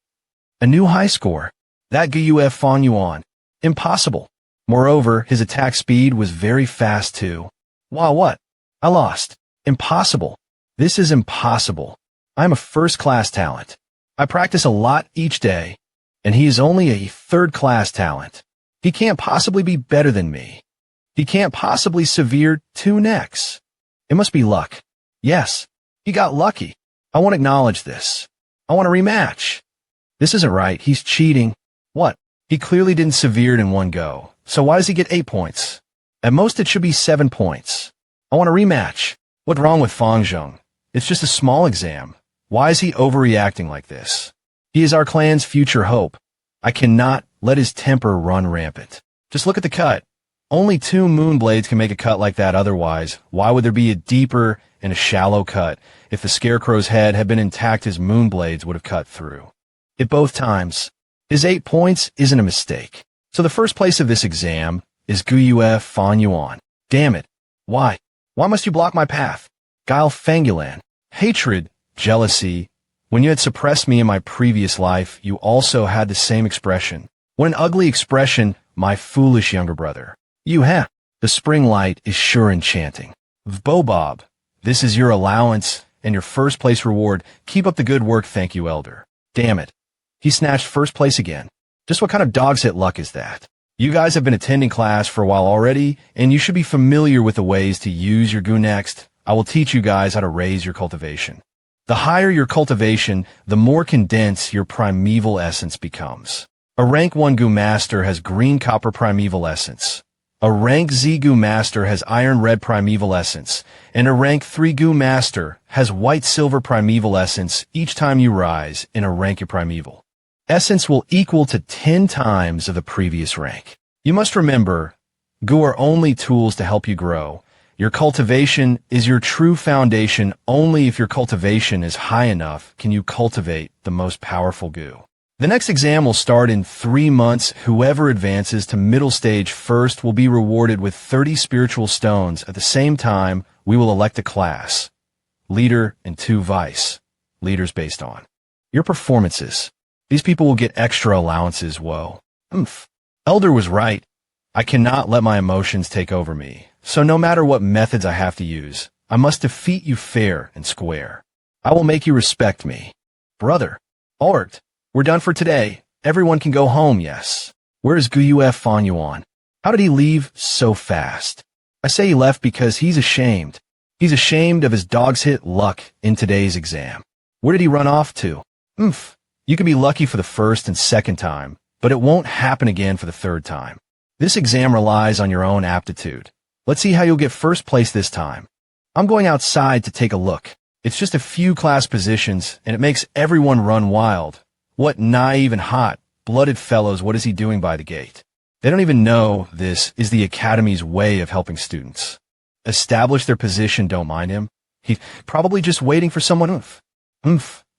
A new high score. That Guyue Fang Yuan. Impossible. Moreover, his attack speed was very fast too. Wow, what? I lost. Impossible. This is impossible. I'm a first-class talent. I practice a lot each day, and he is only a third-class talent. He can't possibly be better than me. He can't possibly severe 2 necks. It must be luck. Yes, he got lucky. I won't acknowledge this. I want a rematch. This isn't right. He's cheating. What? He clearly didn't severe it in one go. So why does he get 8 points? At most, it should be 7 points. I want a rematch. What's wrong with Fang Yuan? It's just a small exam. Why is he overreacting like this? He is our clan's future hope. I cannot let his temper run rampant. Just look at the cut. Only 2 Moonblades can make a cut like that otherwise. Why would there be a deeper and a shallow cut? If the Scarecrow's head had been intact, his Moonblades would have cut through. At both times, his 8 points isn't a mistake. So the first place of this exam is Goo Fang Yuan. Damn it. Why? Why must you block my path? Guile Fang Yuan. Hatred, jealousy. When you had suppressed me in my previous life, you also had the same expression. What an ugly expression, my foolish younger brother. The spring light is sure enchanting. Bobob, this is your allowance and your first place reward. Keep up the good work, thank you, Elder. Damn it. He snatched first place again. Just what kind of dog's hit luck is that? You guys have been attending class for a while already, and you should be familiar with the ways to use your Goo next. I will teach you guys how to raise your cultivation. The higher your cultivation, the more condensed your primeval essence becomes. A rank 1 Goo Master has green copper primeval essence. A rank Z Goo Master has iron red primeval essence. And a rank 3 Goo Master has white silver primeval essence each time you rise in a rank your primeval. Essence will equal to 10 times of the previous rank. You must remember, Goo are only tools to help you grow. Your cultivation is your true foundation. Only if your cultivation is high enough can you cultivate the most powerful Goo. The next exam will start in 3 months. Whoever advances to middle stage first will be rewarded with 30 spiritual stones. At the same time, we will elect a class, leader and 2 vice leaders based on your performances. These people will get extra allowances. Whoa. Elder was right. I cannot let my emotions take over me. So no matter what methods I have to use, I must defeat you fair and square. I will make you respect me. Brother. Art. We're done for today. Everyone can go home, yes. Where is Goo Fang Yuan? How did he leave so fast? I say he left because he's ashamed. He's ashamed of his dog's hit luck in today's exam. Where did he run off to? You can be lucky for the first and second time, but it won't happen again for the third time. This exam relies on your own aptitude. Let's see how you'll get first place this time. I'm going outside to take a look. It's just a few class positions, and it makes everyone run wild. What naive and hot-blooded fellows, what is he doing by the gate? They don't even know this is the Academy's way of helping students. Establish their position, don't mind him. He's probably just waiting for someone.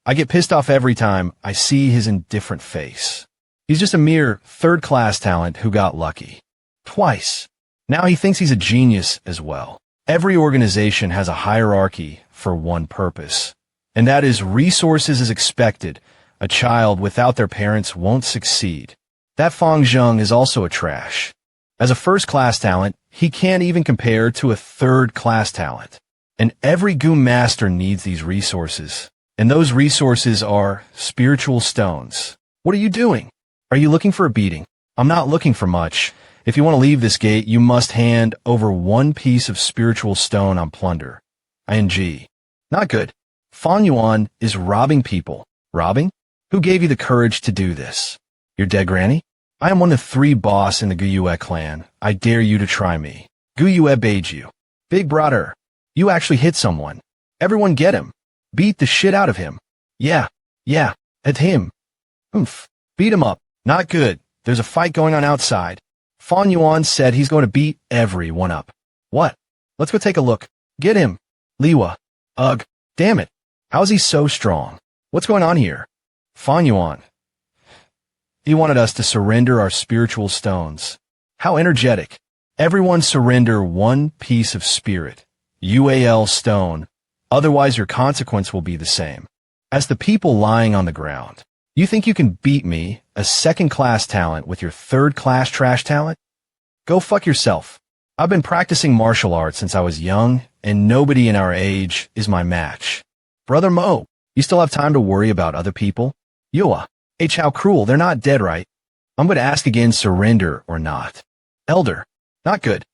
I get pissed off every time I see his indifferent face. He's just a mere third-class talent who got lucky. Twice. Now he thinks he's a genius as well. Every organization has a hierarchy for one purpose, and that is resources is expected. A child without their parents won't succeed. That Fang Zheng is also a trash. As a first-class talent, he can't even compare to a third-class talent. And every Goo Master needs these resources. And those resources are spiritual stones. What are you doing? Are you looking for a beating? I'm not looking for much. If you want to leave this gate, you must hand over 1 piece of spiritual stone on plunder. ING. Not good. Fang Yuan is robbing people. Robbing? Who gave you the courage to do this? Your dead granny? I am one of 3 boss in the Goo clan. I dare you to try me. Goo bade you. Big brother. You actually hit someone. Everyone get him. Beat the shit out of him. Yeah. At him. Beat him up. Not good. There's a fight going on outside. Fang Yuan said he's going to beat everyone up. What? Let's go take a look. Get him. Liwa. Ugh. Damn it. How is he so strong? What's going on here? Fang Yuan. He wanted us to surrender our spiritual stones. How energetic. Everyone surrender 1 piece of spirit. UAL stone. Otherwise your consequence will be the same. As the people lying on the ground. You think you can beat me, a second-class talent, with your third-class trash talent? Go fuck yourself. I've been practicing martial arts since I was young, and nobody in our age is my match. Brother Mo, you still have time to worry about other people? Yua. How cruel. They're not dead, right? I'm going to ask again, surrender or not. Elder. Not good.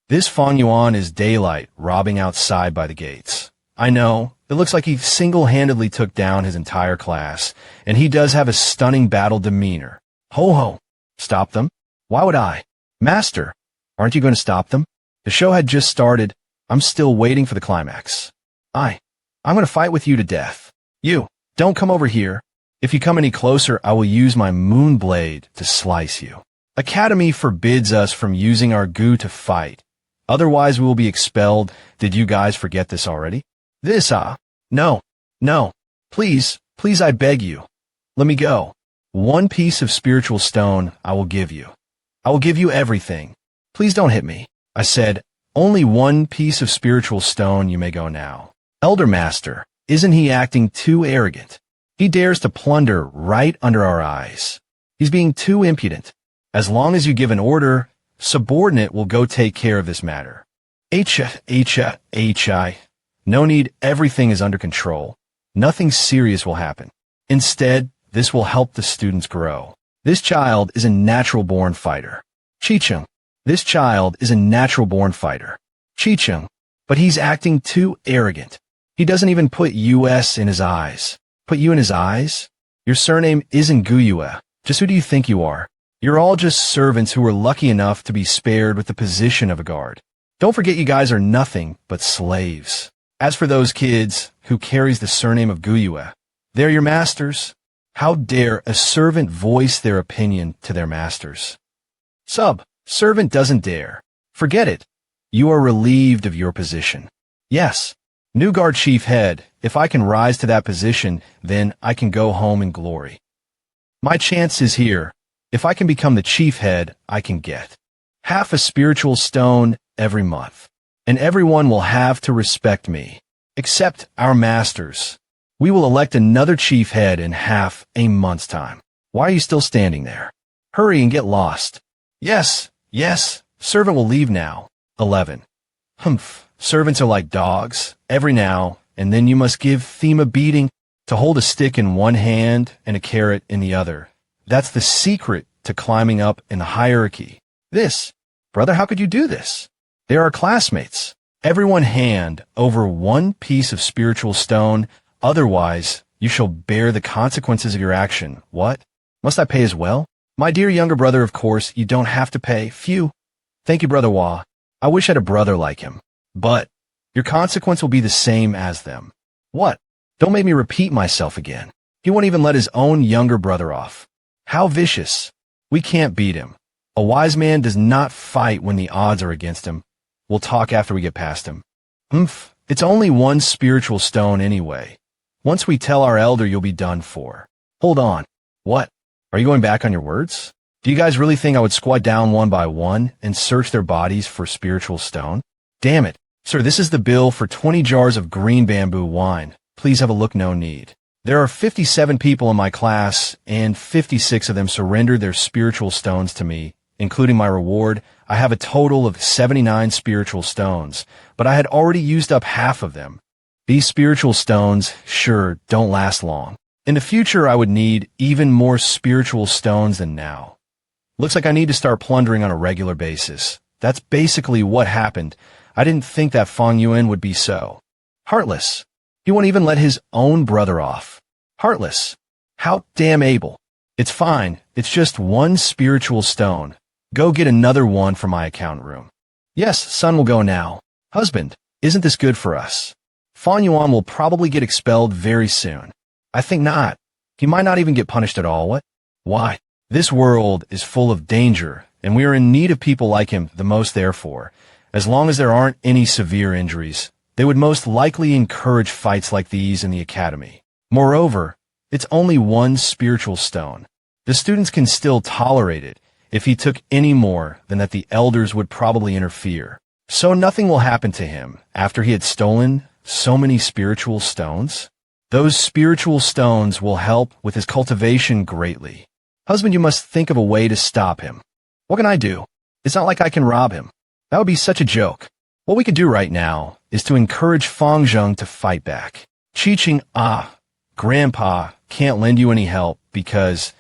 This Fang Yuan is daylight, robbing outside by the gates. I know. It looks like he single-handedly took down his entire class, and he does have a stunning battle demeanor. Ho. Stop them? Why would I? Master, aren't you going to stop them? The show had just started. I'm still waiting for the climax. I'm going to fight with you to death. You, don't come over here. If you come any closer, I will use my Moonblade to slice you. Academy forbids us from using our Goo to fight. Otherwise, we will be expelled. Did you guys forget this already? No. Please, I beg you. Let me go. One piece of spiritual stone I will give you. I will give you everything. Please don't hit me. I said, only one piece of spiritual stone, you may go now. Elder Master, isn't he acting too arrogant? He dares to plunder right under our eyes. He's being too impudent. As long as you give an order, subordinate will go take care of this matter. No need, everything is under control. Nothing serious will happen. Instead, this will help the students grow. This child is a natural-born fighter. Chicheng. This child is a natural-born fighter. Chicheng. But he's acting too arrogant. He doesn't even put US in his eyes. Put you in his eyes? Your surname isn't Guyue. Just who do you think you are? You're all just servants who were lucky enough to be spared with the position of a guard. Don't forget you guys are nothing but slaves. As for those kids who carries the surname of Guyue, they're your masters. How dare a servant voice their opinion to their masters? Servant doesn't dare. Forget it. You are relieved of your position. Yes, new guard chief head, if I can rise to that position, then I can go home in glory. My chance is here. If I can become the chief head, I can get half a spiritual stone every month. And everyone will have to respect me, except our masters. We will elect another chief head in half a month's time. Why are you still standing there? Hurry and get lost. Yes, servant will leave now. 11. Servants are like dogs. Every now and then you must give them a beating to hold a stick in one hand and a carrot in the other. That's the secret to climbing up in the hierarchy. Brother, how could you do this? They're our classmates. Everyone hand over one piece of spiritual stone, otherwise you shall bear the consequences of your action. What? Must I pay as well? My dear younger brother, of course, you don't have to pay. Phew. Thank you, Brother Hua. I wish I had a brother like him. But your consequence will be the same as them. What? Don't make me repeat myself again. He won't even let his own younger brother off. How vicious. We can't beat him. A wise man does not fight when the odds are against him. We'll talk after we get past him. It's only one spiritual stone anyway. Once we tell our elder, you'll be done for. Hold on. What? Are you going back on your words? Do you guys really think I would squat down one by one and search their bodies for spiritual stone? Damn it. Sir, this is the bill for 20 jars of green bamboo wine. Please have a look, no need. There are 57 people in my class, and 56 of them surrendered their spiritual stones to me, including my reward. I have a total of 79 spiritual stones, but I had already used up half of them. These spiritual stones, sure, don't last long. In the future, I would need even more spiritual stones than now. Looks like I need to start plundering on a regular basis. That's basically what happened. I didn't think that Fang Yuan would be so heartless. He won't even let his own brother off. Heartless. How damn able. It's fine. It's just one spiritual stone. Go get another one from my account room. Yes, son will go now. Husband, isn't this good for us? Fang Yuan will probably get expelled very soon. I think not. He might not even get punished at all. What? Why? This world is full of danger, and we are in need of people like him the most. Therefore, as long as there aren't any severe injuries, they would most likely encourage fights like these in the academy. Moreover, it's only one spiritual stone. The students can still tolerate it. If he took any more, then that the elders would probably interfere. So nothing will happen to him after he had stolen so many spiritual stones. Those spiritual stones will help with his cultivation greatly. Husband, you must think of a way to stop him. What can I do? It's not like I can rob him. That would be such a joke. What we could do right now is to encourage Fang Zheng to fight back. Chicheng, Grandpa can't lend you any help because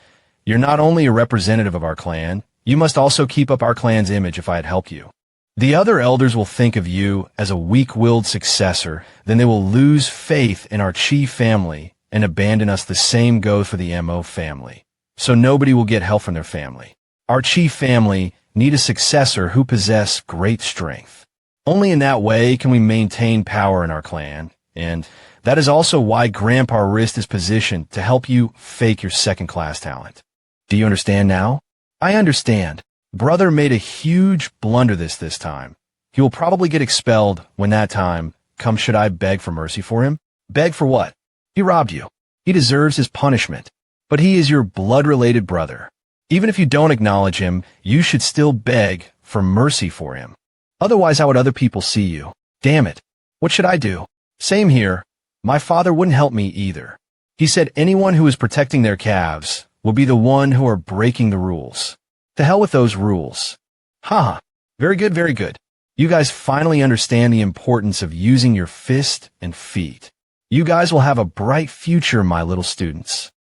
you're not only a representative of our clan, you must also keep up our clan's image if I had helped you. The other elders will think of you as a weak-willed successor, then they will lose faith in our chief family and abandon us. The same goes for the MO family. So nobody will get help from their family. Our chief family need a successor who possess great strength. Only in that way can we maintain power in our clan, and that is also why Grandpa risked his position to help you fake your second-class talent. Do you understand now? I understand. Brother made a huge blunder this time. He will probably get expelled when that time comes. Should I beg for mercy for him? Beg for what? He robbed you. He deserves his punishment. but he is your blood-related brother. Even if you don't acknowledge him, you should still beg for mercy for him. Otherwise, how would other people see you? Damn it. What should I do? Same here. My father wouldn't help me either. He said anyone who is protecting their calves will be the one who are breaking the rules. To hell with those rules. Haha. Very good, very good. You guys finally understand the importance of using your fist and feet. You guys will have a bright future, my little students.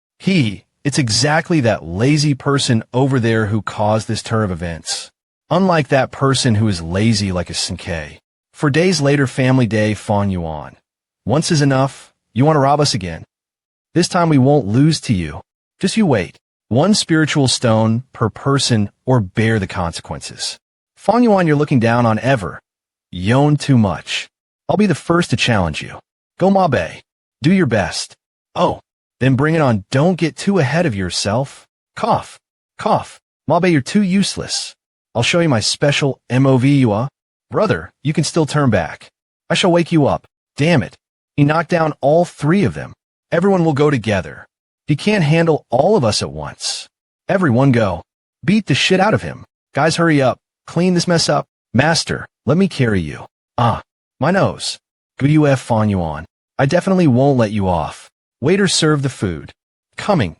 It's exactly that lazy person over there who caused this turn of events. Unlike that person who is lazy like a Senkei. For days later, family day, Fang Yuan. Once is enough. You want to rob us again? This time we won't lose to you. Just you wait. 1 spiritual stone per person or bear the consequences. Fang Yuan, you're looking down on ever. Yon too much. I'll be the first to challenge you. Go Mabe. Do your best. Oh, then bring it on. Don't get too ahead of yourself. Cough. Cough. Mabe, you're too useless. I'll show you my special MOV. Brother, you can still turn back. I shall wake you up. Damn it. He knocked down all 3 of them. Everyone will go together. He can't handle all of us at once. Everyone go. Beat the shit out of him. Guys, hurry up. Clean this mess up. Master, let me carry you. My nose. Goo Fang Yuan. I definitely won't let you off. Waiter, serve the food. Coming.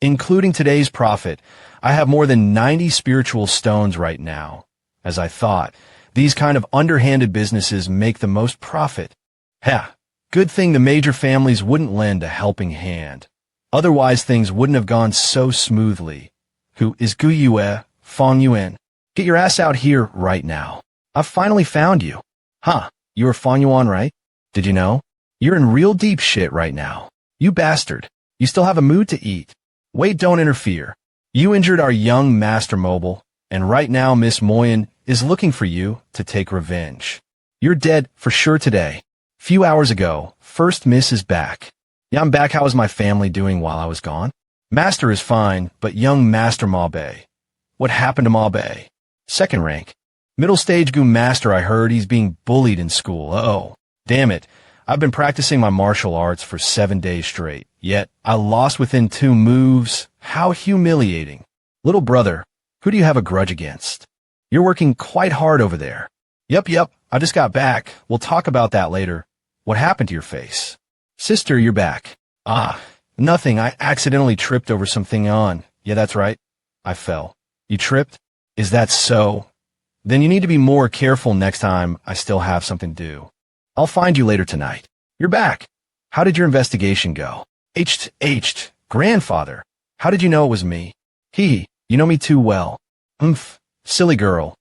Including today's profit, I have more than 90 spiritual stones right now. As I thought, these kind of underhanded businesses make the most profit. Good thing the major families wouldn't lend a helping hand. Otherwise, things wouldn't have gone so smoothly. Who is Goo Fang Yuan? Get your ass out here right now. I've finally found you. You are Fang Yuan, right? Did you know? You're in real deep shit right now. You bastard. You still have a mood to eat. Wait, don't interfere. You injured our young master mobile, and right now Miss Moyen is looking for you to take revenge. You're dead for sure today. Few hours ago, first miss is back. Yeah, I'm back. How was my family doing while I was gone? Master is fine, but young Master Mabe. What happened to Mabe? Second rank. Middle stage Goo Master, I heard he's being bullied in school. Oh, damn it. I've been practicing my martial arts for 7 days straight, yet I lost within 2 moves. How humiliating. Little brother, who do you have a grudge against? You're working quite hard over there. Yep, I just got back. We'll talk about that later. What happened to your face? Sister, you're back. Nothing. I accidentally tripped over something on. Yeah, that's right. I fell. You tripped? Is that so? Then you need to be more careful next time I still have something to do. I'll find you later tonight. You're back. How did your investigation go? Grandfather. How did you know it was me? You know me too well. Silly girl.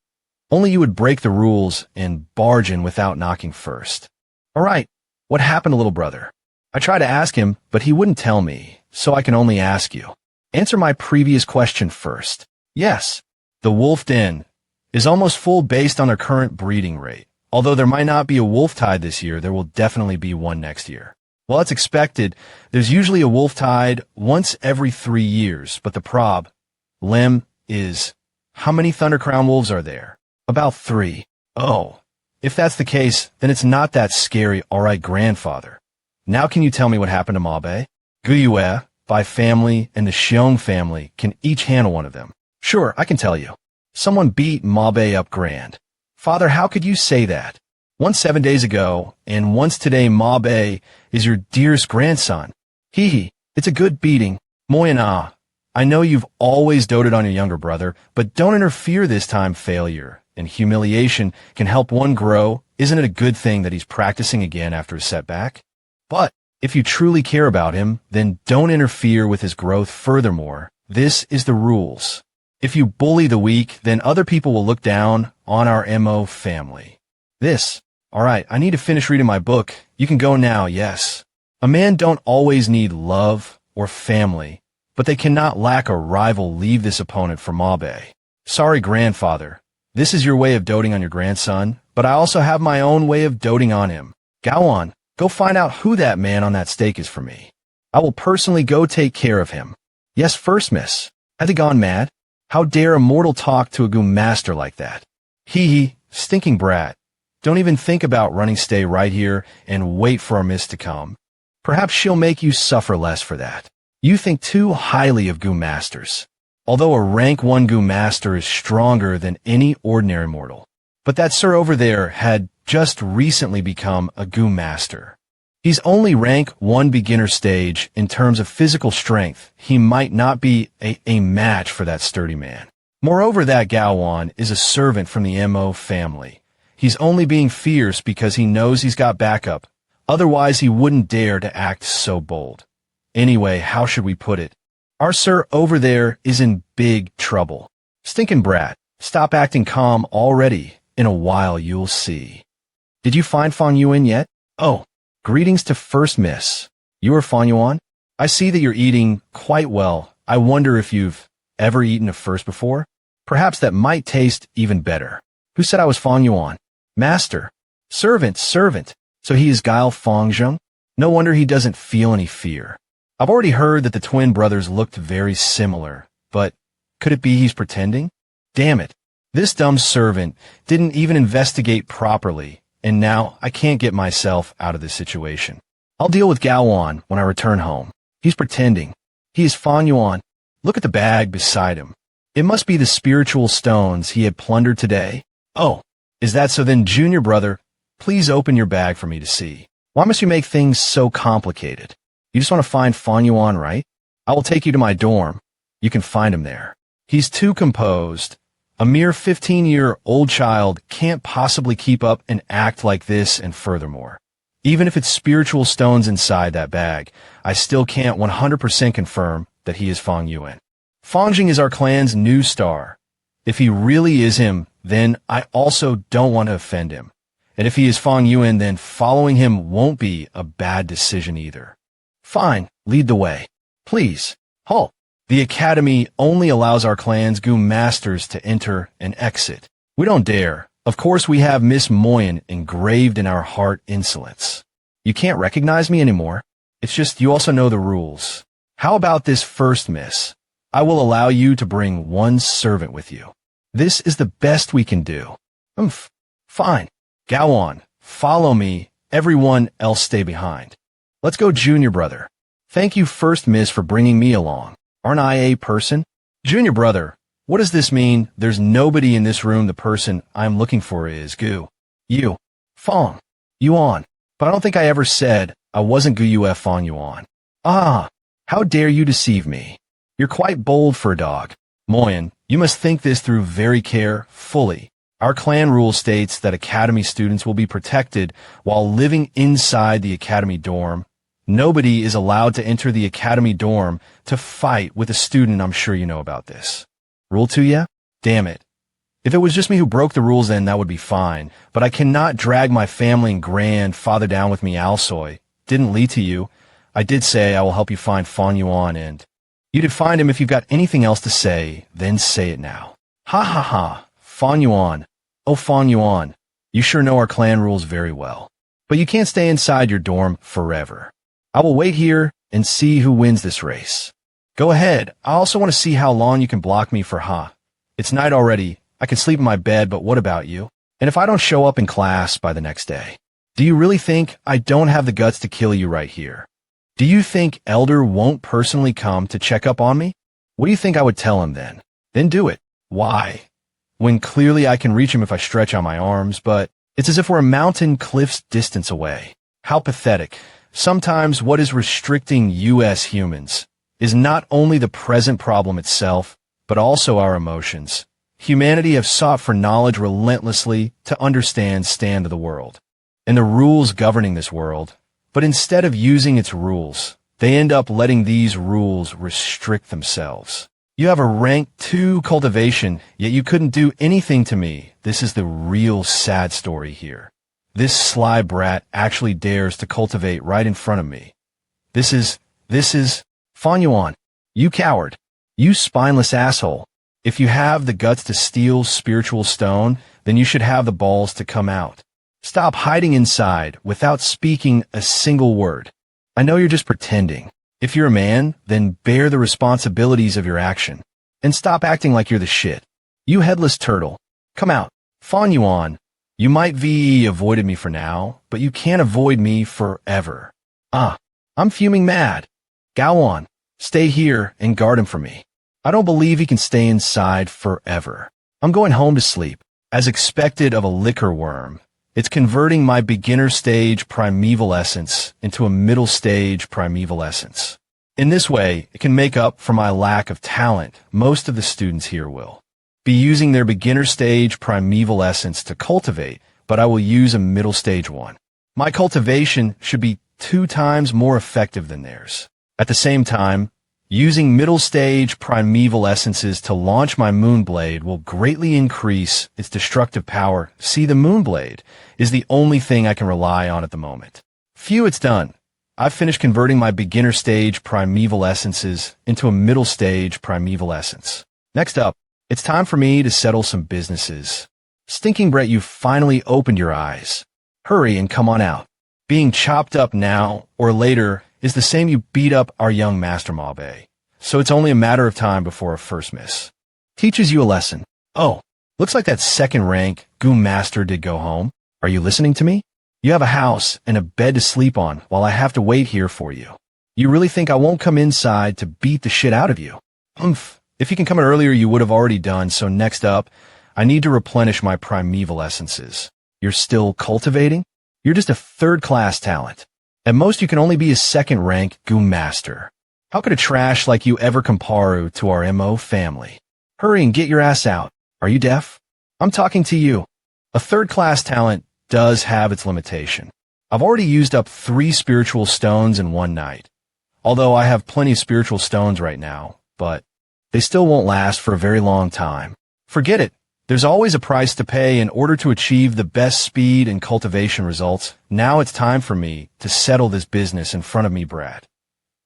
Only you would break the rules and barge in without knocking first. All right. What happened to little brother? I tried to ask him, but he wouldn't tell me, so I can only ask you. Answer my previous question first. Yes. The wolf den is almost full based on their current breeding rate. Although there might not be a wolf tide this year, there will definitely be one next year. Well, it's expected. There's usually a wolf tide once every 3 years, but the problem is, how many Thunder Crown wolves are there? About 3. Oh, if that's the case, then it's not that scary. All right, grandfather. Now can you tell me what happened to Mabe? Goo by family and the Xiong family can each handle one of them. Sure, I can tell you. Someone beat Mabe up grand. Father, how could you say that? Once 7 days ago, and once today, Mabe is your dearest grandson. It's a good beating. Moyana, I know you've always doted on your younger brother, but don't interfere this time. Failure and humiliation can help one grow. Isn't it a good thing that he's practicing again after a setback? But if you truly care about him, then don't interfere with his growth. Furthermore, this is the rules. If you bully the weak, then other people will look down on our MO family. All right, I need to finish reading my book. You can go now, yes. A man don't always need love or family, but they cannot lack a rival. Leave this opponent for Mabe. Sorry, grandfather. This is your way of doting on your grandson, but I also have my own way of doting on him. Go on, go find out who that man on that stake is for me. I will personally go take care of him. Yes, first miss. Have they gone mad? How dare a mortal talk to a Goo Master like that? Stinking brat. Don't even think about running. Stay right here and wait for our miss to come. Perhaps she'll make you suffer less for that. You think too highly of Goo Masters. Although a rank 1 Goo Master is stronger than any ordinary mortal. But that sir over there had just recently become a Goo Master. He's only rank 1 beginner stage in terms of physical strength. He might not be a match for that sturdy man. Moreover, that Gao Wan is a servant from the Mo family. He's only being fierce because he knows he's got backup. Otherwise, he wouldn't dare to act so bold. Anyway, how should we put it? Our sir over there is in big trouble. Stinkin' brat, stop acting calm already. In a while, you'll see. Did you find Fang Yuan yet? Oh, greetings to First Miss. You are Fang Yuan? I see that you're eating quite well. I wonder if you've ever eaten a first before? Perhaps that might taste even better. Who said I was Fang Yuan? Master. Servant. So he is Guile Fang Zheng? No wonder he doesn't feel any fear. I've already heard that the twin brothers looked very similar, but could it be he's pretending? Damn it. This dumb servant didn't even investigate properly, and now I can't get myself out of this situation. I'll deal with Gao Wan when I return home. He's pretending. He is Fang Yuan. Look at the bag beside him. It must be the spiritual stones he had plundered today. Oh, is that so then, junior brother? Please open your bag for me to see. Why must you make things so complicated? You just want to find Fang Yuan, right? I will take you to my dorm. You can find him there. He's too composed. A mere 15-year-old child can't possibly keep up and act like this, and furthermore, even if it's spiritual stones inside that bag, I still can't 100% confirm that he is Fang Yuan. Fang Jing is our clan's new star. If he really is him, then I also don't want to offend him. And if he is Fang Yuan, then following him won't be a bad decision either. Fine, lead the way. Please, halt. The Academy only allows our clan's Goo Masters to enter and exit. We don't dare. Of course, we have Miss Moyen engraved in our heart insolence. You can't recognize me anymore. It's just you also know the rules. How about this first, miss? I will allow you to bring 1 servant with you. This is the best we can do. Fine. Gao Wan, follow me. Everyone else stay behind. Let's go, junior brother. Thank you, first miss, for bringing me along. Aren't I a person? Junior brother, what does this mean? There's nobody in this room. The person I'm looking for is Goo. You. Fang Yuan. But I don't think I ever said I wasn't Goo Uf Fang Yuan. Ah, how dare you deceive me? You're quite bold for a dog. Moyen, you must think this through very carefully. Our clan rule states that Academy students will be protected while living inside the Academy dorm. Nobody is allowed to enter the Academy dorm to fight with a student. I'm sure you know about this. Rule 2, yeah? Damn it. If it was just me who broke the rules, then that would be fine. But I cannot drag my family and grandfather down with me, Alsoy. Didn't lead to you. I did say I will help you find Fang Yuan, and you did find him. If you've got anything else to say, then say it now. Ha. Fang Yuan. Oh, Fang Yuan. You sure know our clan rules very well. But you can't stay inside your dorm forever. I will wait here and see who wins this race. Go ahead. I also want to see how long you can block me for It's night already. I can sleep in my bed, but what about you? And if I don't show up in class by the next day? Do you really think I don't have the guts to kill you right here? Do you think Elder won't personally come to check up on me? What do you think I would tell him then? Then do it. Why? When clearly I can reach him if I stretch out my arms, but it's as if we're a mountain cliff's distance away. How pathetic. Sometimes what is restricting us humans is not only the present problem itself, but also our emotions. Humanity have sought for knowledge relentlessly to understand stand of the world and the rules governing this world, but instead of using its rules, they end up letting these rules restrict themselves. You have a rank 2 cultivation, yet you couldn't do anything to me. This is the real sad story here. This sly brat actually dares to cultivate right in front of me. This is Fang Yuan. You coward. You spineless asshole. If you have the guts to steal spiritual stone, then you should have the balls to come out. Stop hiding inside without speaking a single word. I know you're just pretending. If you're a man, then bear the responsibilities of your action. And stop acting like you're the shit. You headless turtle. Come out. Fang Yuan. You might avoided me for now, but you can't avoid me forever. I'm fuming mad. Gao Wan. Stay here and guard him for me. I don't believe he can stay inside forever. I'm going home to sleep. As expected of a liquor worm, it's converting my beginner stage primeval essence into a middle stage primeval essence. In this way, it can make up for my lack of talent. Most of the students here will be using their beginner stage primeval essence to cultivate, but I will use a middle stage one. My cultivation should be 2 times more effective than theirs. At the same time, using middle stage primeval essences to launch my Moonblade will greatly increase its destructive power. See, the Moonblade is the only thing I can rely on at the moment. Phew, it's done. I've finished converting my beginner stage primeval essences into a middle stage primeval essence. Next up, it's time for me to settle some businesses. Stinking Brett, you finally opened your eyes. Hurry and come on out. Being chopped up now or later is the same you beat up our young Master Mabe, so it's only a matter of time before a first miss teaches you a lesson. Oh, looks like that second rank Goo Master did go home. Are you listening to me? You have a house and a bed to sleep on while I have to wait here for you. You really think I won't come inside to beat the shit out of you? If you can come in earlier, you would have already done, so next up, I need to replenish my primeval essences. You're still cultivating? You're just a third-class talent. At most, you can only be a second-rank Goo Master. How could a trash like you ever compare to our MO family? Hurry and get your ass out. Are you deaf? I'm talking to you. A third-class talent does have its limitation. I've already used up 3 spiritual stones in one night. Although I have plenty of spiritual stones right now, but they still won't last for a very long time. Forget it. There's always a price to pay in order to achieve the best speed and cultivation results. Now it's time for me to settle this business in front of me, Brad.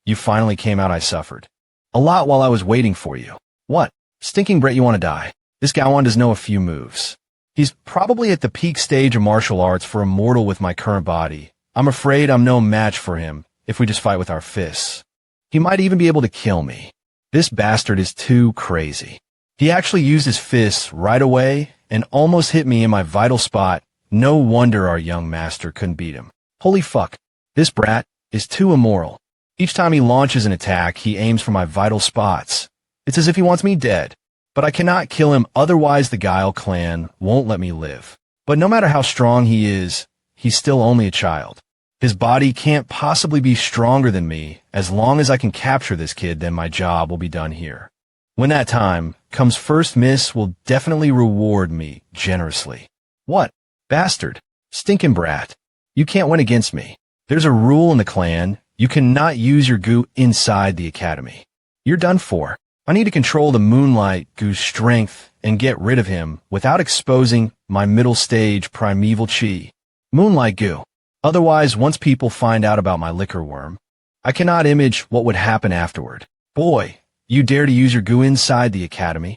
You finally came out. I suffered a lot while I was waiting for you. What? Stinking Brett, you want to die? This Gawan does know a few moves. He's probably at the peak stage of martial arts for a mortal with my current body. I'm afraid I'm no match for him if we just fight with our fists. He might even be able to kill me. This bastard is too crazy. He actually used his fists right away and almost hit me in my vital spot. No wonder our young master couldn't beat him. Holy fuck. This brat is too immoral. Each time he launches an attack, he aims for my vital spots. It's as if he wants me dead. But I cannot kill him, otherwise the Guile clan won't let me live. But no matter how strong he is, he's still only a child. His body can't possibly be stronger than me. As long as I can capture this kid, then my job will be done here. When that time comes, first miss will definitely reward me generously. What? Bastard. Stinking brat. You can't win against me. There's a rule in the clan. You cannot use your goo inside the academy. You're done for. I need to control the Moonlight Goo's strength and get rid of him without exposing my middle stage primeval chi. Moonlight Goo. Otherwise, once people find out about my liquor worm, I cannot image what would happen afterward. Boy, you dare to use your goo inside the academy?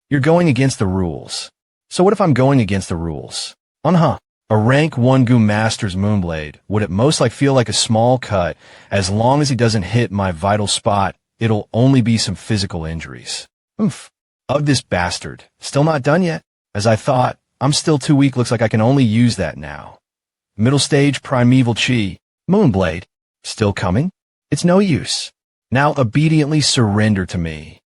You're going against the rules. So what if I'm going against the rules? A rank 1 Goo Masters Moonblade would at most feel like a small cut. As long as he doesn't hit my vital spot, it'll only be some physical injuries. Of this bastard. Still not done yet. As I thought, I'm still too weak. Looks like I can only use that now. Middle stage primeval chi. Moonblade. Still coming? It's no use. Now obediently surrender to me.